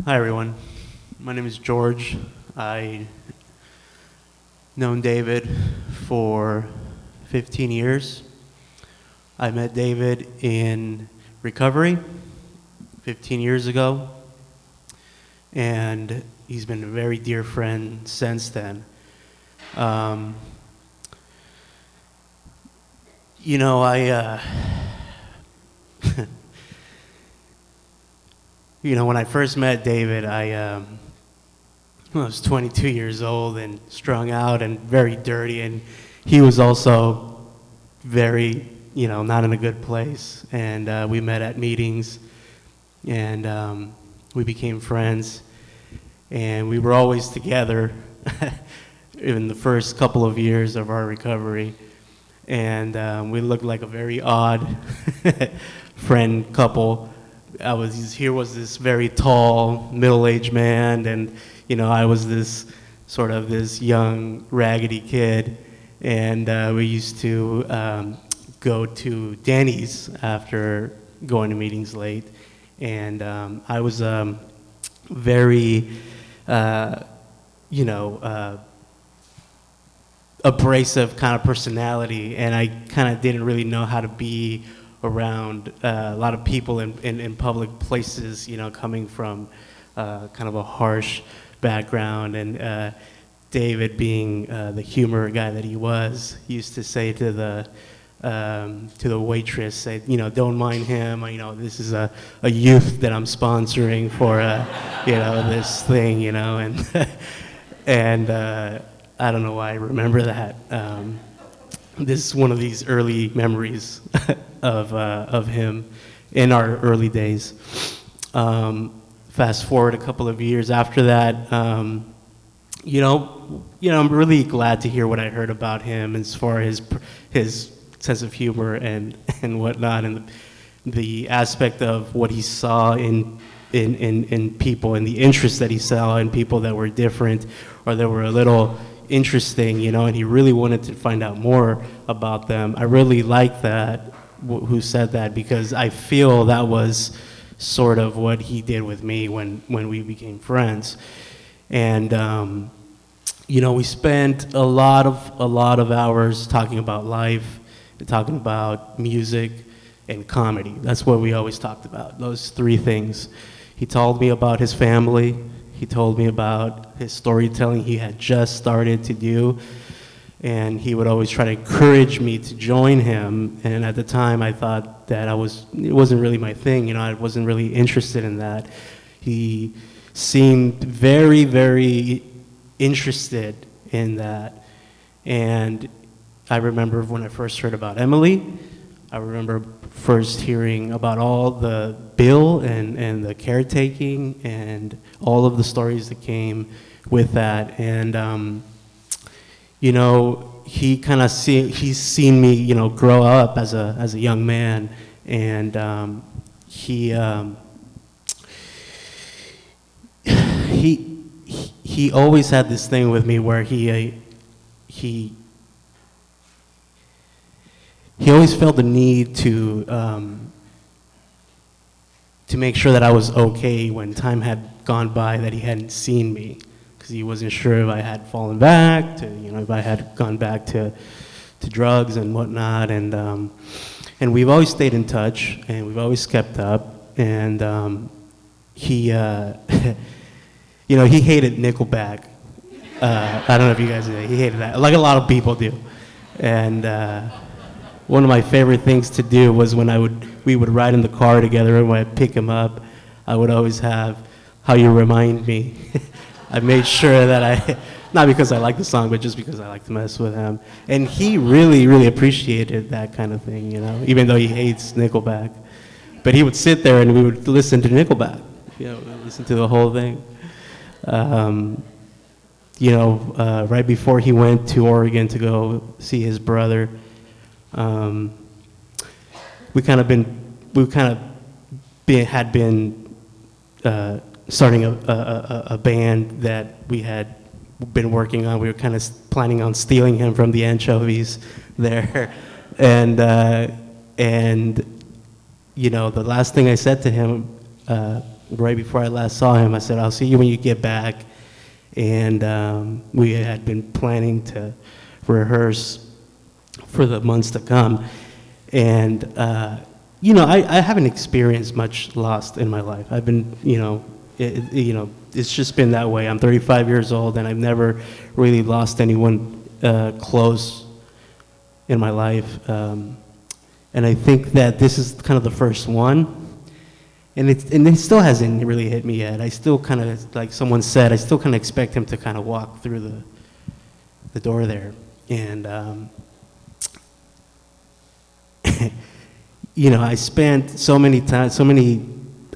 Hi, everyone. My name is George. I've known David for 15 years. I met David in recovery 15 years ago, and he's been a very dear friend since then. You know, you know, when I first met David, I was 22 years old and strung out and very dirty, and he was also very, you know, not in a good place. And we met at meetings, and we became friends, and we were always together in the first couple of years of our recovery. And we looked like a very odd friend couple. Here was this very tall, middle-aged man, and, you know, I was this young, raggedy kid, and we used to go to Danny's after going to meetings late, and I was very, you know, abrasive kind of personality, and I kind of didn't really know how to be around a lot of people in public places, you know, coming from kind of a harsh background. And David, being the humor guy that he was, used to say to the waitress, say, you know, don't mind him, you know, this is a youth that I'm sponsoring for, you know, this thing, you know, and I don't know why I remember that. This is one of these early memories of him in our early days. Fast forward a couple of years after that, you know, I'm really glad to hear what I heard about him as far as his sense of humor and whatnot, and the aspect of what he saw in people, and the interest that he saw in people that were different or that were a little interesting, you know, and he really wanted to find out more about them. I really like that, who said that, because I feel that was sort of what he did with me when we became friends. And you know, we spent a lot of hours talking about life, talking about music and comedy. That's what we always talked about, those three things. He told me about his family. He told me about his storytelling he had just started to do, and he would always try to encourage me to join him. And at the time, I thought that it wasn't really my thing. You know, I wasn't really interested in that. He seemed very, very interested in that. And I remember when I first heard about Emily, I remember first hearing about all the bill and the caretaking and all of the stories that came with that. And you know, he's seen me, you know, grow up as a young man, and he always had this thing with me where he always felt the need to make sure that I was okay when time had gone by that he hadn't seen me, because he wasn't sure if I had fallen back to, you know, if I had gone back to drugs and whatnot. And we've always stayed in touch, and we've always kept up. And he, you know, he hated Nickelback. I don't know if you guys know, he hated that, like a lot of people do. And one of my favorite things to do was when we would ride in the car together, and when I'd pick him up, I would always have How You Remind Me. I made sure that not because I like the song, but just because I like to mess with him. And he really, really appreciated that kind of thing, even though he hates Nickelback. But he would sit there and we would listen to Nickelback, listen to the whole thing. Right before he went to Oregon to go see his brother, we had been starting a band that we had been working on. We were kind of planning on stealing him from the Anchovies there, and the last thing I said to him right before I last saw him, I said, "I'll see you when you get back." And we had been planning to rehearse for the months to come. And, I haven't experienced much loss in my life. I've been, it's just been that way. I'm 35 years old, and I've never really lost anyone close in my life. And I think that this is kind of the first one. And it still hasn't really hit me yet. I still kind of, like someone said, I still kind of expect him to kind of walk through the door there. And, I spent so many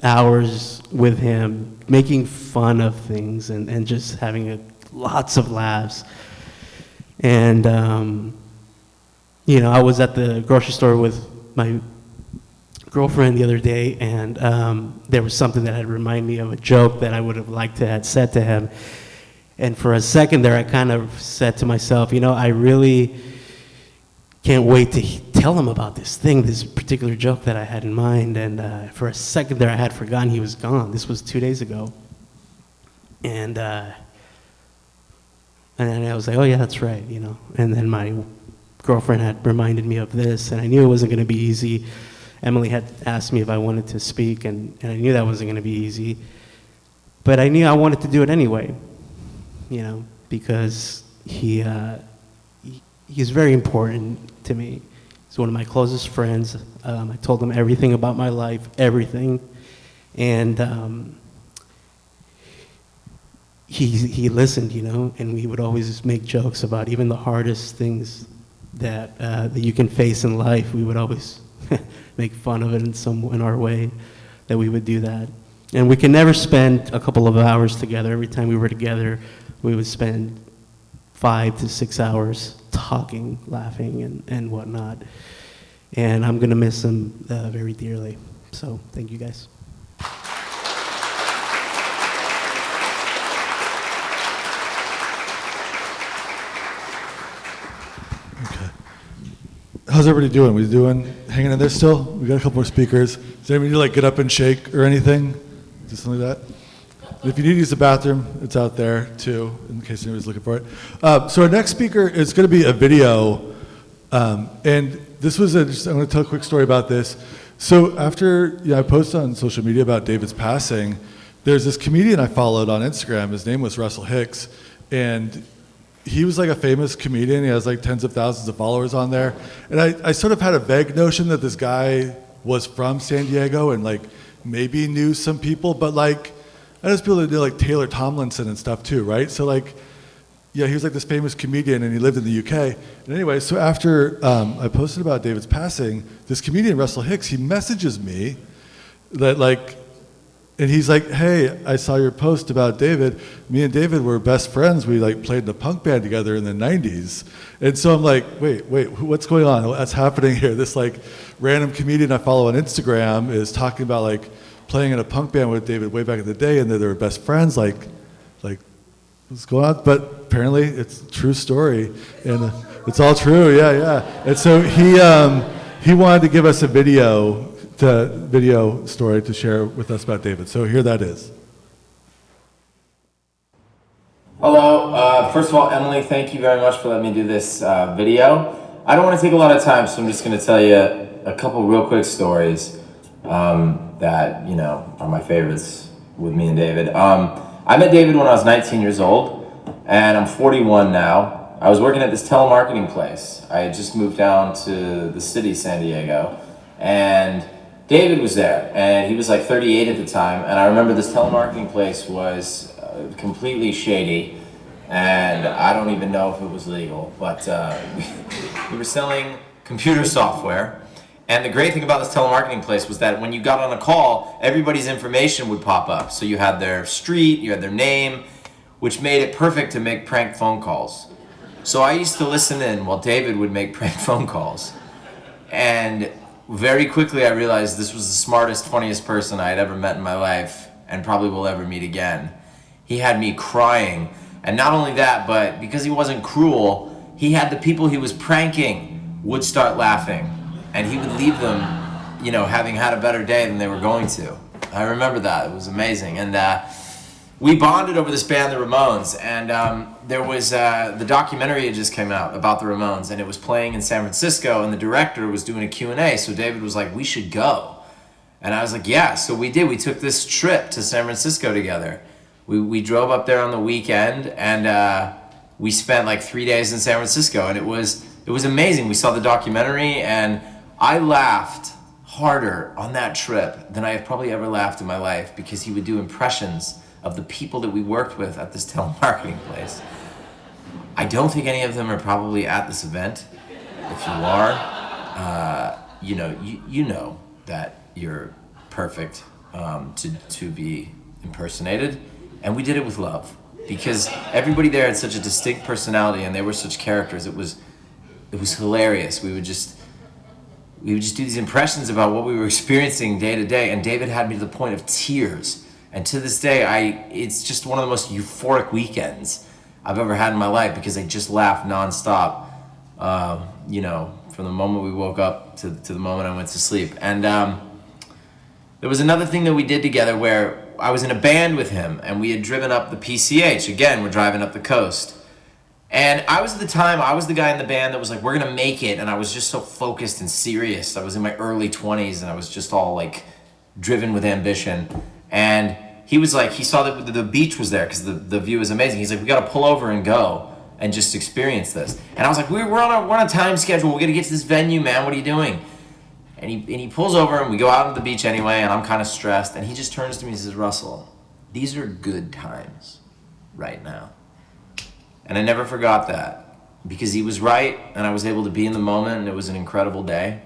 hours with him making fun of things and just having lots of laughs. And, I was at the grocery store with my girlfriend the other day, and there was something that had reminded me of a joke that I would have liked to have said to him. And for a second there, I kind of said to myself, I really can't wait to tell him about this particular joke that I had in mind. And for a second there, I had forgotten he was gone. This was 2 days ago. And then I was like, oh yeah, that's right, And then my girlfriend had reminded me of this, and I knew it wasn't going to be easy. Emily had asked me if I wanted to speak, and I knew that wasn't going to be easy. But I knew I wanted to do it anyway, because he's very important to me. He's one of my closest friends. I told him everything about my life, everything. And he listened, and we would always make jokes about even the hardest things that you can face in life. We would always make fun of it in our way that we would do that. And we could never spend a couple of hours together. Every time we were together, we would spend 5 to 6 hours talking, laughing, and whatnot. And I'm going to miss him very dearly. So thank you guys. How's everybody doing? Hanging in there still? We got a couple more speakers. Does anybody need to get up and shake or anything? Just something like that? And if you need to use the bathroom, it's out there too, in case anybody's looking for it. So our next speaker is going to be a video. And this was I'm going to tell a quick story about this. So after I posted on social media about David's passing, there's this comedian I followed on Instagram. His name was Russell Hicks. And he was like a famous comedian. He has like tens of thousands of followers on there. And I sort of had a vague notion that this guy was from San Diego and like maybe knew some people, but like I just people that knew like Taylor Tomlinson and stuff too, right? So like, yeah, he was like this famous comedian and he lived in the UK. And anyway, so after I posted about David's passing, this comedian, Russell Hicks, he messages me that like, and he's like, hey, I saw your post about David. Me and David were best friends. We like played in a punk band together in the 90s. And so I'm like, wait, what's going on? What's happening here? This like random comedian I follow on Instagram is talking about like playing in a punk band with David way back in the day and that they were best friends. Like what's going on? But apparently it's a true story. And it's all true, yeah. And so he wanted to give us a video story to share with us about David. So here that is. Hello. First of all, Emily, thank you very much for letting me do this video. I don't want to take a lot of time, so I'm just going to tell you a couple real quick stories that, are my favorites with me and David. I met David when I was 19 years old, and I'm 41 now. I was working at this telemarketing place. I had just moved down to the city, San Diego, and David was there, and he was like 38 at the time, and I remember this telemarketing place was completely shady, and I don't even know if it was legal, but we were selling computer software. And the great thing about this telemarketing place was that when you got on a call, everybody's information would pop up. So you had their street, you had their name, which made it perfect to make prank phone calls. So I used to listen in while David would make prank phone calls. And very quickly I realized this was the smartest, funniest person I had ever met in my life, and probably will ever meet again. He had me crying. And not only that, but because he wasn't cruel, he had the people he was pranking would start laughing. And he would leave them, you know, having had a better day than they were going to. I remember that. It was amazing. And we bonded over this band, the Ramones. And there was, the documentary had just came out about the Ramones, and it was playing in San Francisco, and the director was doing a Q&A. So David was like, we should go. And I was like, yeah. So we did. We took this trip to San Francisco together. We drove up there on the weekend, and we spent like 3 days in San Francisco. And it was amazing. We saw the documentary, and I laughed harder on that trip than I have probably ever laughed in my life, because he would do impressions of the people that we worked with at this telemarketing place. I don't think any of them are probably at this event. If you are, you know that you're perfect to be impersonated, and we did it with love, because everybody there had such a distinct personality, and they were such characters. It was hilarious. We would just do these impressions about what we were experiencing day to day, and David had me to the point of tears. And to this day, it's just one of the most euphoric weekends I've ever had in my life, because I just laughed nonstop, you know, from the moment we woke up to the moment I went to sleep. And there was another thing that we did together where I was in a band with him, and we had driven up the PCH. Again, we're driving up the coast. And I was the guy in the band that was like, we're gonna make it, and I was just so focused and serious. I was in my early 20s, and I was just all like driven with ambition. And he was like, he saw that the beach was there, because the view is amazing. He's like, we gotta pull over and go and just experience this. And I was like, we're on a time schedule, we gotta get to this venue, man, what are you doing? And he pulls over, and we go out on the beach anyway, and I'm kind of stressed, and he just turns to me and says, Russell, these are good times right now. And I never forgot that, because he was right, and I was able to be in the moment, and it was an incredible day.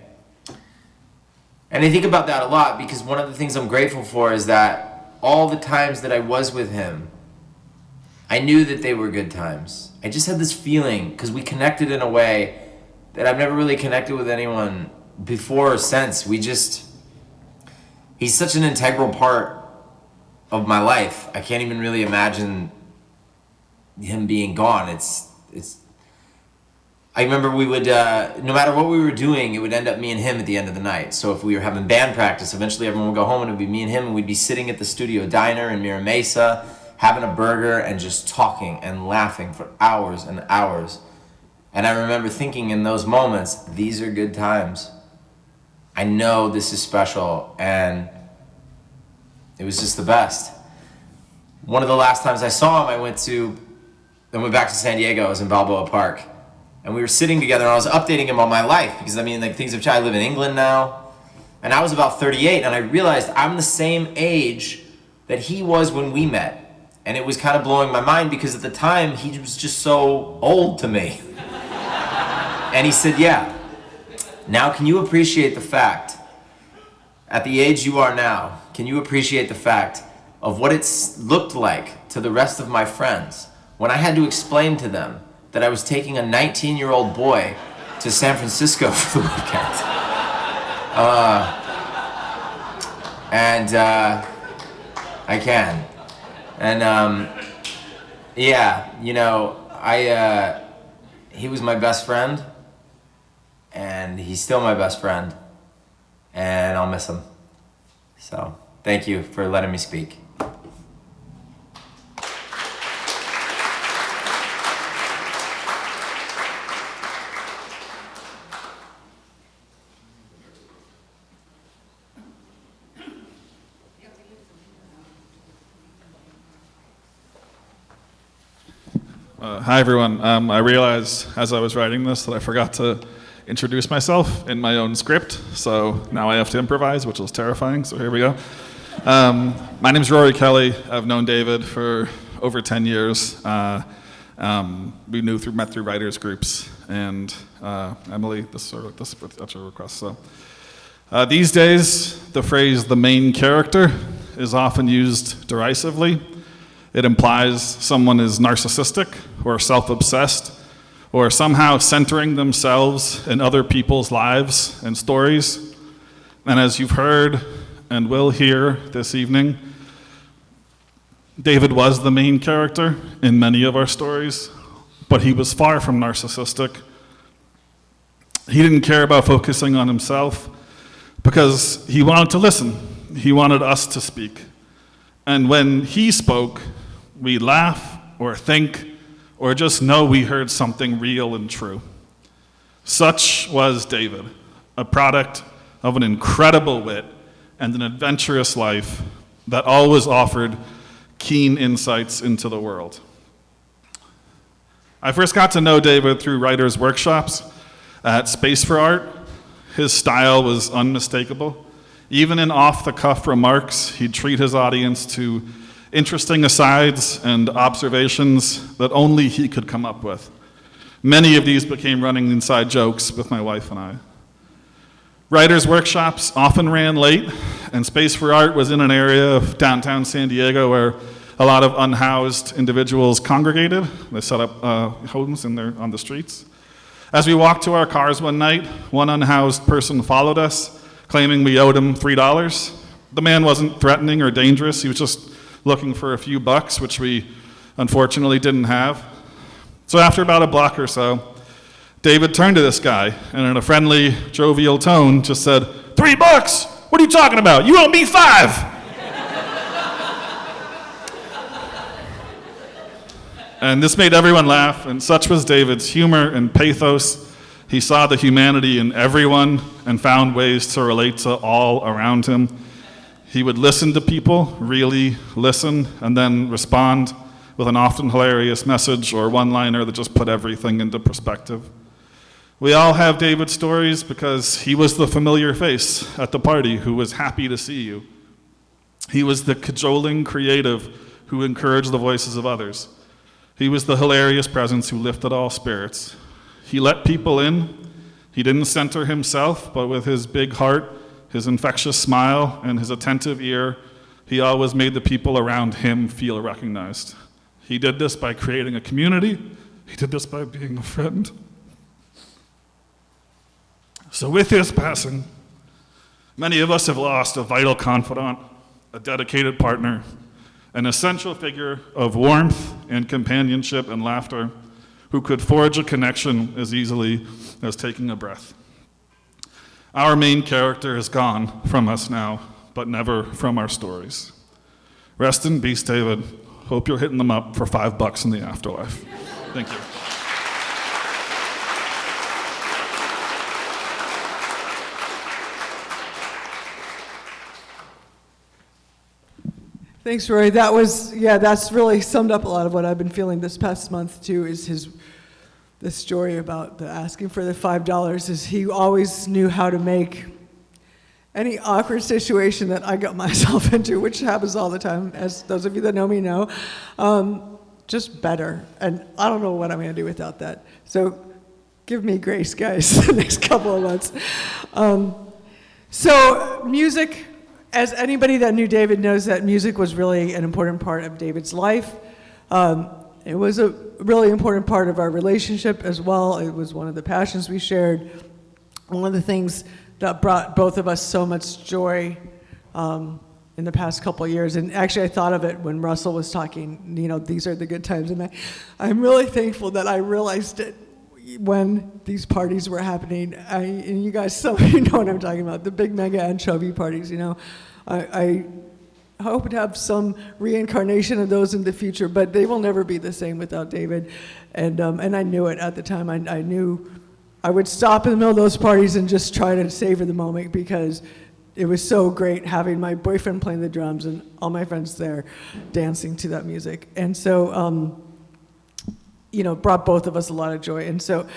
And I think about that a lot, because one of the things I'm grateful for is that all the times that I was with him, I knew that they were good times. I just had this feeling, because we connected in a way that I've never really connected with anyone before or since. He's such an integral part of my life. I can't even really imagine him being gone. I remember we would, no matter what we were doing, it would end up me and him at the end of the night. So if we were having band practice, eventually everyone would go home, and it would be me and him, and we'd be sitting at the studio diner in Mira Mesa, having a burger and just talking and laughing for hours and hours. And I remember thinking in those moments, these are good times. I know this is special, and it was just the best. One of the last times I saw him, I went back to San Diego. I was in Balboa Park, and we were sitting together, and I was updating him on my life, because I mean, like, things have changed. I live in England now, and I was about 38, and I realized I'm the same age that he was when we met. And it was kind of blowing my mind, because at the time he was just so old to me. And he said, yeah, now can you appreciate the fact, at the age you are now, can you appreciate the fact of what it's looked like to the rest of my friends when I had to explain to them that I was taking a 19-year-old boy to San Francisco for the weekend? I can. And yeah, you know, he was my best friend, and he's still my best friend, and I'll miss him. So thank you for letting me speak. Hi, everyone. I realized as I was writing this that I forgot to introduce myself in my own script, so now I have to improvise, which is terrifying, so here we go. My name is Rory Kelly. I've known David for over 10 years. We met through writers groups, and Emily, that's a request. So these days, the phrase "the main character" is often used derisively. It implies someone is narcissistic or self-obsessed or somehow centering themselves in other people's lives and stories. And as you've heard and will hear this evening, David was the main character in many of our stories, but he was far from narcissistic. He didn't care about focusing on himself because he wanted to listen. He wanted us to speak. And when he spoke, we laugh or think or just know we heard something real and true. Such was David, a product of an incredible wit and an adventurous life that always offered keen insights into the world. I first got to know David through writers' workshops at Space for Art. His style was unmistakable. Even in off-the-cuff remarks, he'd treat his audience to interesting asides and observations that only he could come up with. Many of these became running inside jokes with my wife and I. Writers' workshops often ran late, and Space for Art was in an area of downtown San Diego where a lot of unhoused individuals congregated. They set up homes on the streets. As we walked to our cars one night, one unhoused person followed us, claiming we owed him $3. The man wasn't threatening or dangerous. He was just looking for a few bucks, which we unfortunately didn't have. So after about a block or so, David turned to this guy and in a friendly, jovial tone just said, $3? What are you talking about? You owe me $5. And this made everyone laugh, and such was David's humor and pathos. He saw the humanity in everyone and found ways to relate to all around him. He would listen to people, really listen, and then respond with an often hilarious message or one-liner that just put everything into perspective. We all have David's stories because he was the familiar face at the party who was happy to see you. He was the cajoling creative who encouraged the voices of others. He was the hilarious presence who lifted all spirits. He let people in. He didn't center himself, but with his big heart, his infectious smile, and his attentive ear, he always made the people around him feel recognized. He did this by creating a community. He did this by being a friend. So with his passing, many of us have lost a vital confidant, a dedicated partner, an essential figure of warmth and companionship and laughter who could forge a connection as easily as taking a breath. Our main character is gone from us now, but never from our stories. Rest in peace, David. Hope you're hitting them up for $5 in the afterlife. Thank you. Thanks, Roy. That's really summed up a lot of what I've been feeling this past month too, is the story about the asking for the $5 is he always knew how to make any awkward situation that I got myself into, which happens all the time, as those of you that know me know, just better. And I don't know what I'm gonna do without that. So give me grace, guys, the next couple of months. So music, as anybody that knew David knows that music was really an important part of David's life. It was a really important part of our relationship as well. It was one of the passions we shared. One of the things that brought both of us so much joy in the past couple of years. And actually I thought of it when Russell was talking, these are the good times. And I'm really thankful that I realized it when these parties were happening. And you guys, some of you know what I'm talking about, the big mega anchovy parties, I hope to have some reincarnation of those in the future, but they will never be the same without David. And I knew it at the time. I knew I would stop in the middle of those parties and just try to savor the moment because it was so great having my boyfriend playing the drums and all my friends there dancing to that music. And so brought both of us a lot of joy. And so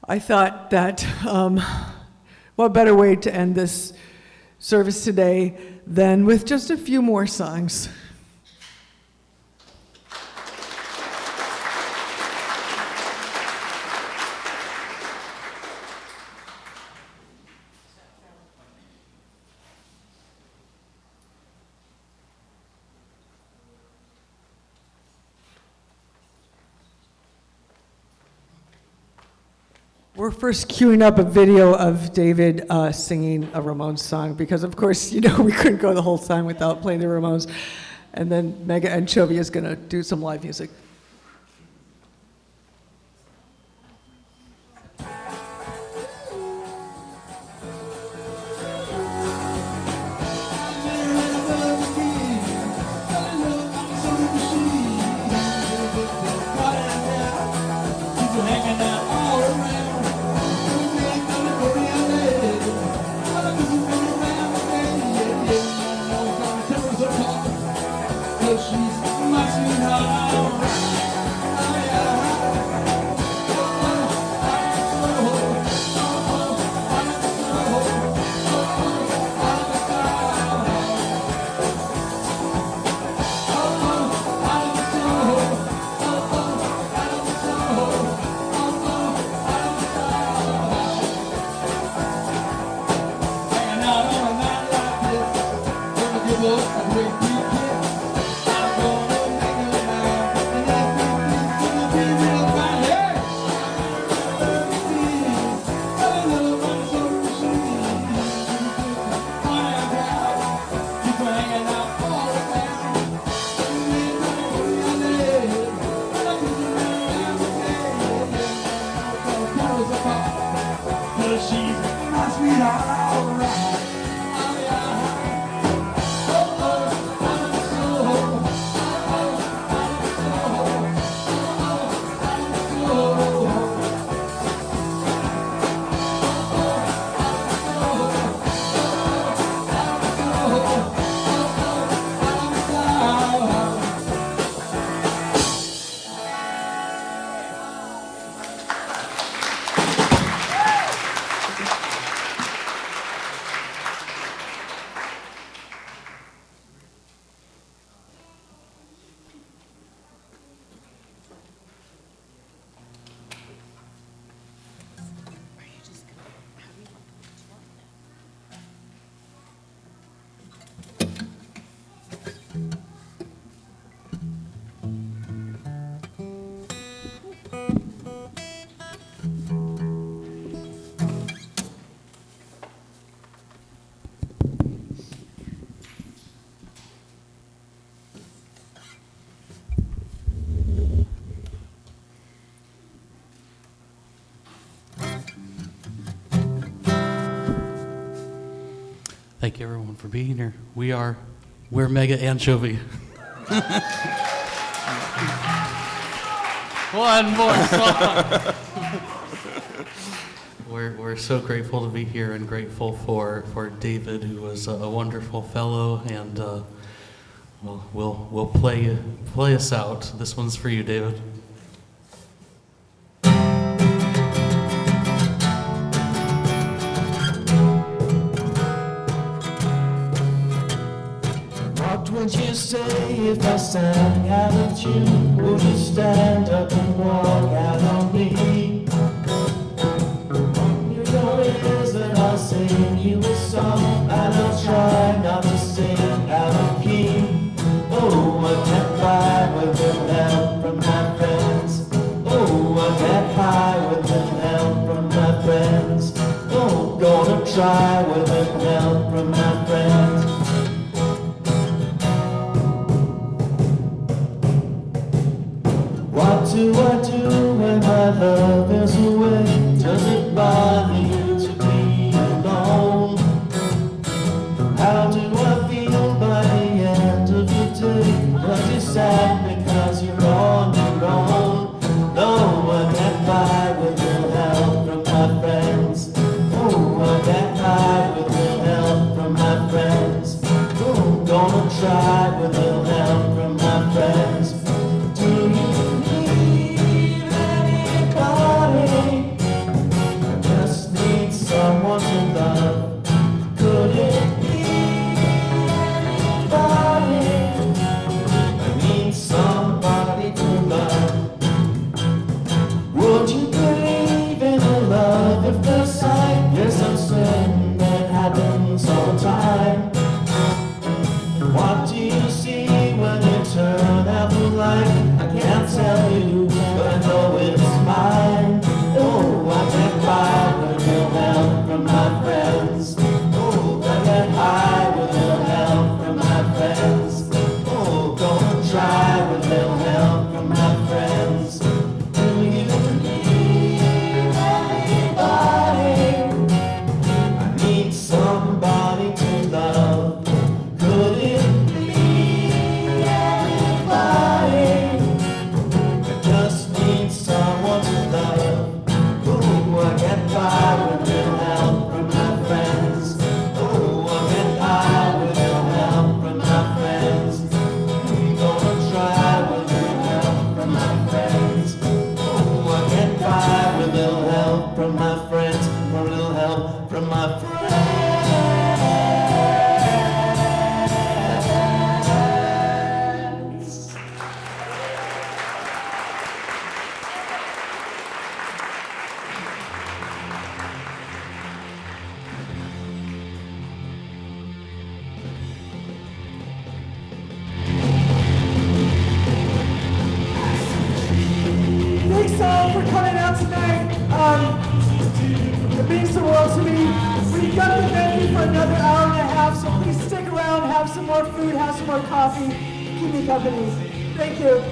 I thought that what better way to end this service today than with just a few more songs. We're first queuing up a video of David singing a Ramones song because, of course, we couldn't go the whole time without playing the Ramones. And then Mega Anchovy is going to do some live music. Thank you, everyone, for being here. We're Mega Anchovy. One more song. We're so grateful to be here and grateful for David, who was a wonderful fellow, and we'll play us out. This one's for you, David. Would you say if I sang out of tune? Would you stand up and walk out on me? You know it is that I'll sing you a song, and I'll try not to sing out of key. Oh, I get by with the help from my friends. Oh, I get high with the help from my friends. Oh, gonna try with the help from my friends. What do I do when my love is away? Does it bother you to be alone? How do I feel by the end of the day? Was you sad because you're on your own? No, I get by with the help from my friends. Oh, I get by with the help from my friends. Oh, gonna try with the help from my friends. Do you need my friends. Oh, I get high with a little help from my friends. Oh, gonna try with a little help from my friends. Do you need anybody? I need somebody to love. Could it be anybody? I just need someone to love. Ooh, I get by with a little help from my friends. Ooh, I get by with a little help from my friends. We gonna try with a little help from my friends. Ooh, I get by with a little help from my friends. A little help from my friends. Thanks all for coming out tonight. It means the world to me. We've got the venue for another hour and a half, so please stick around, have some more food, have some more coffee, keep me company. Thank you.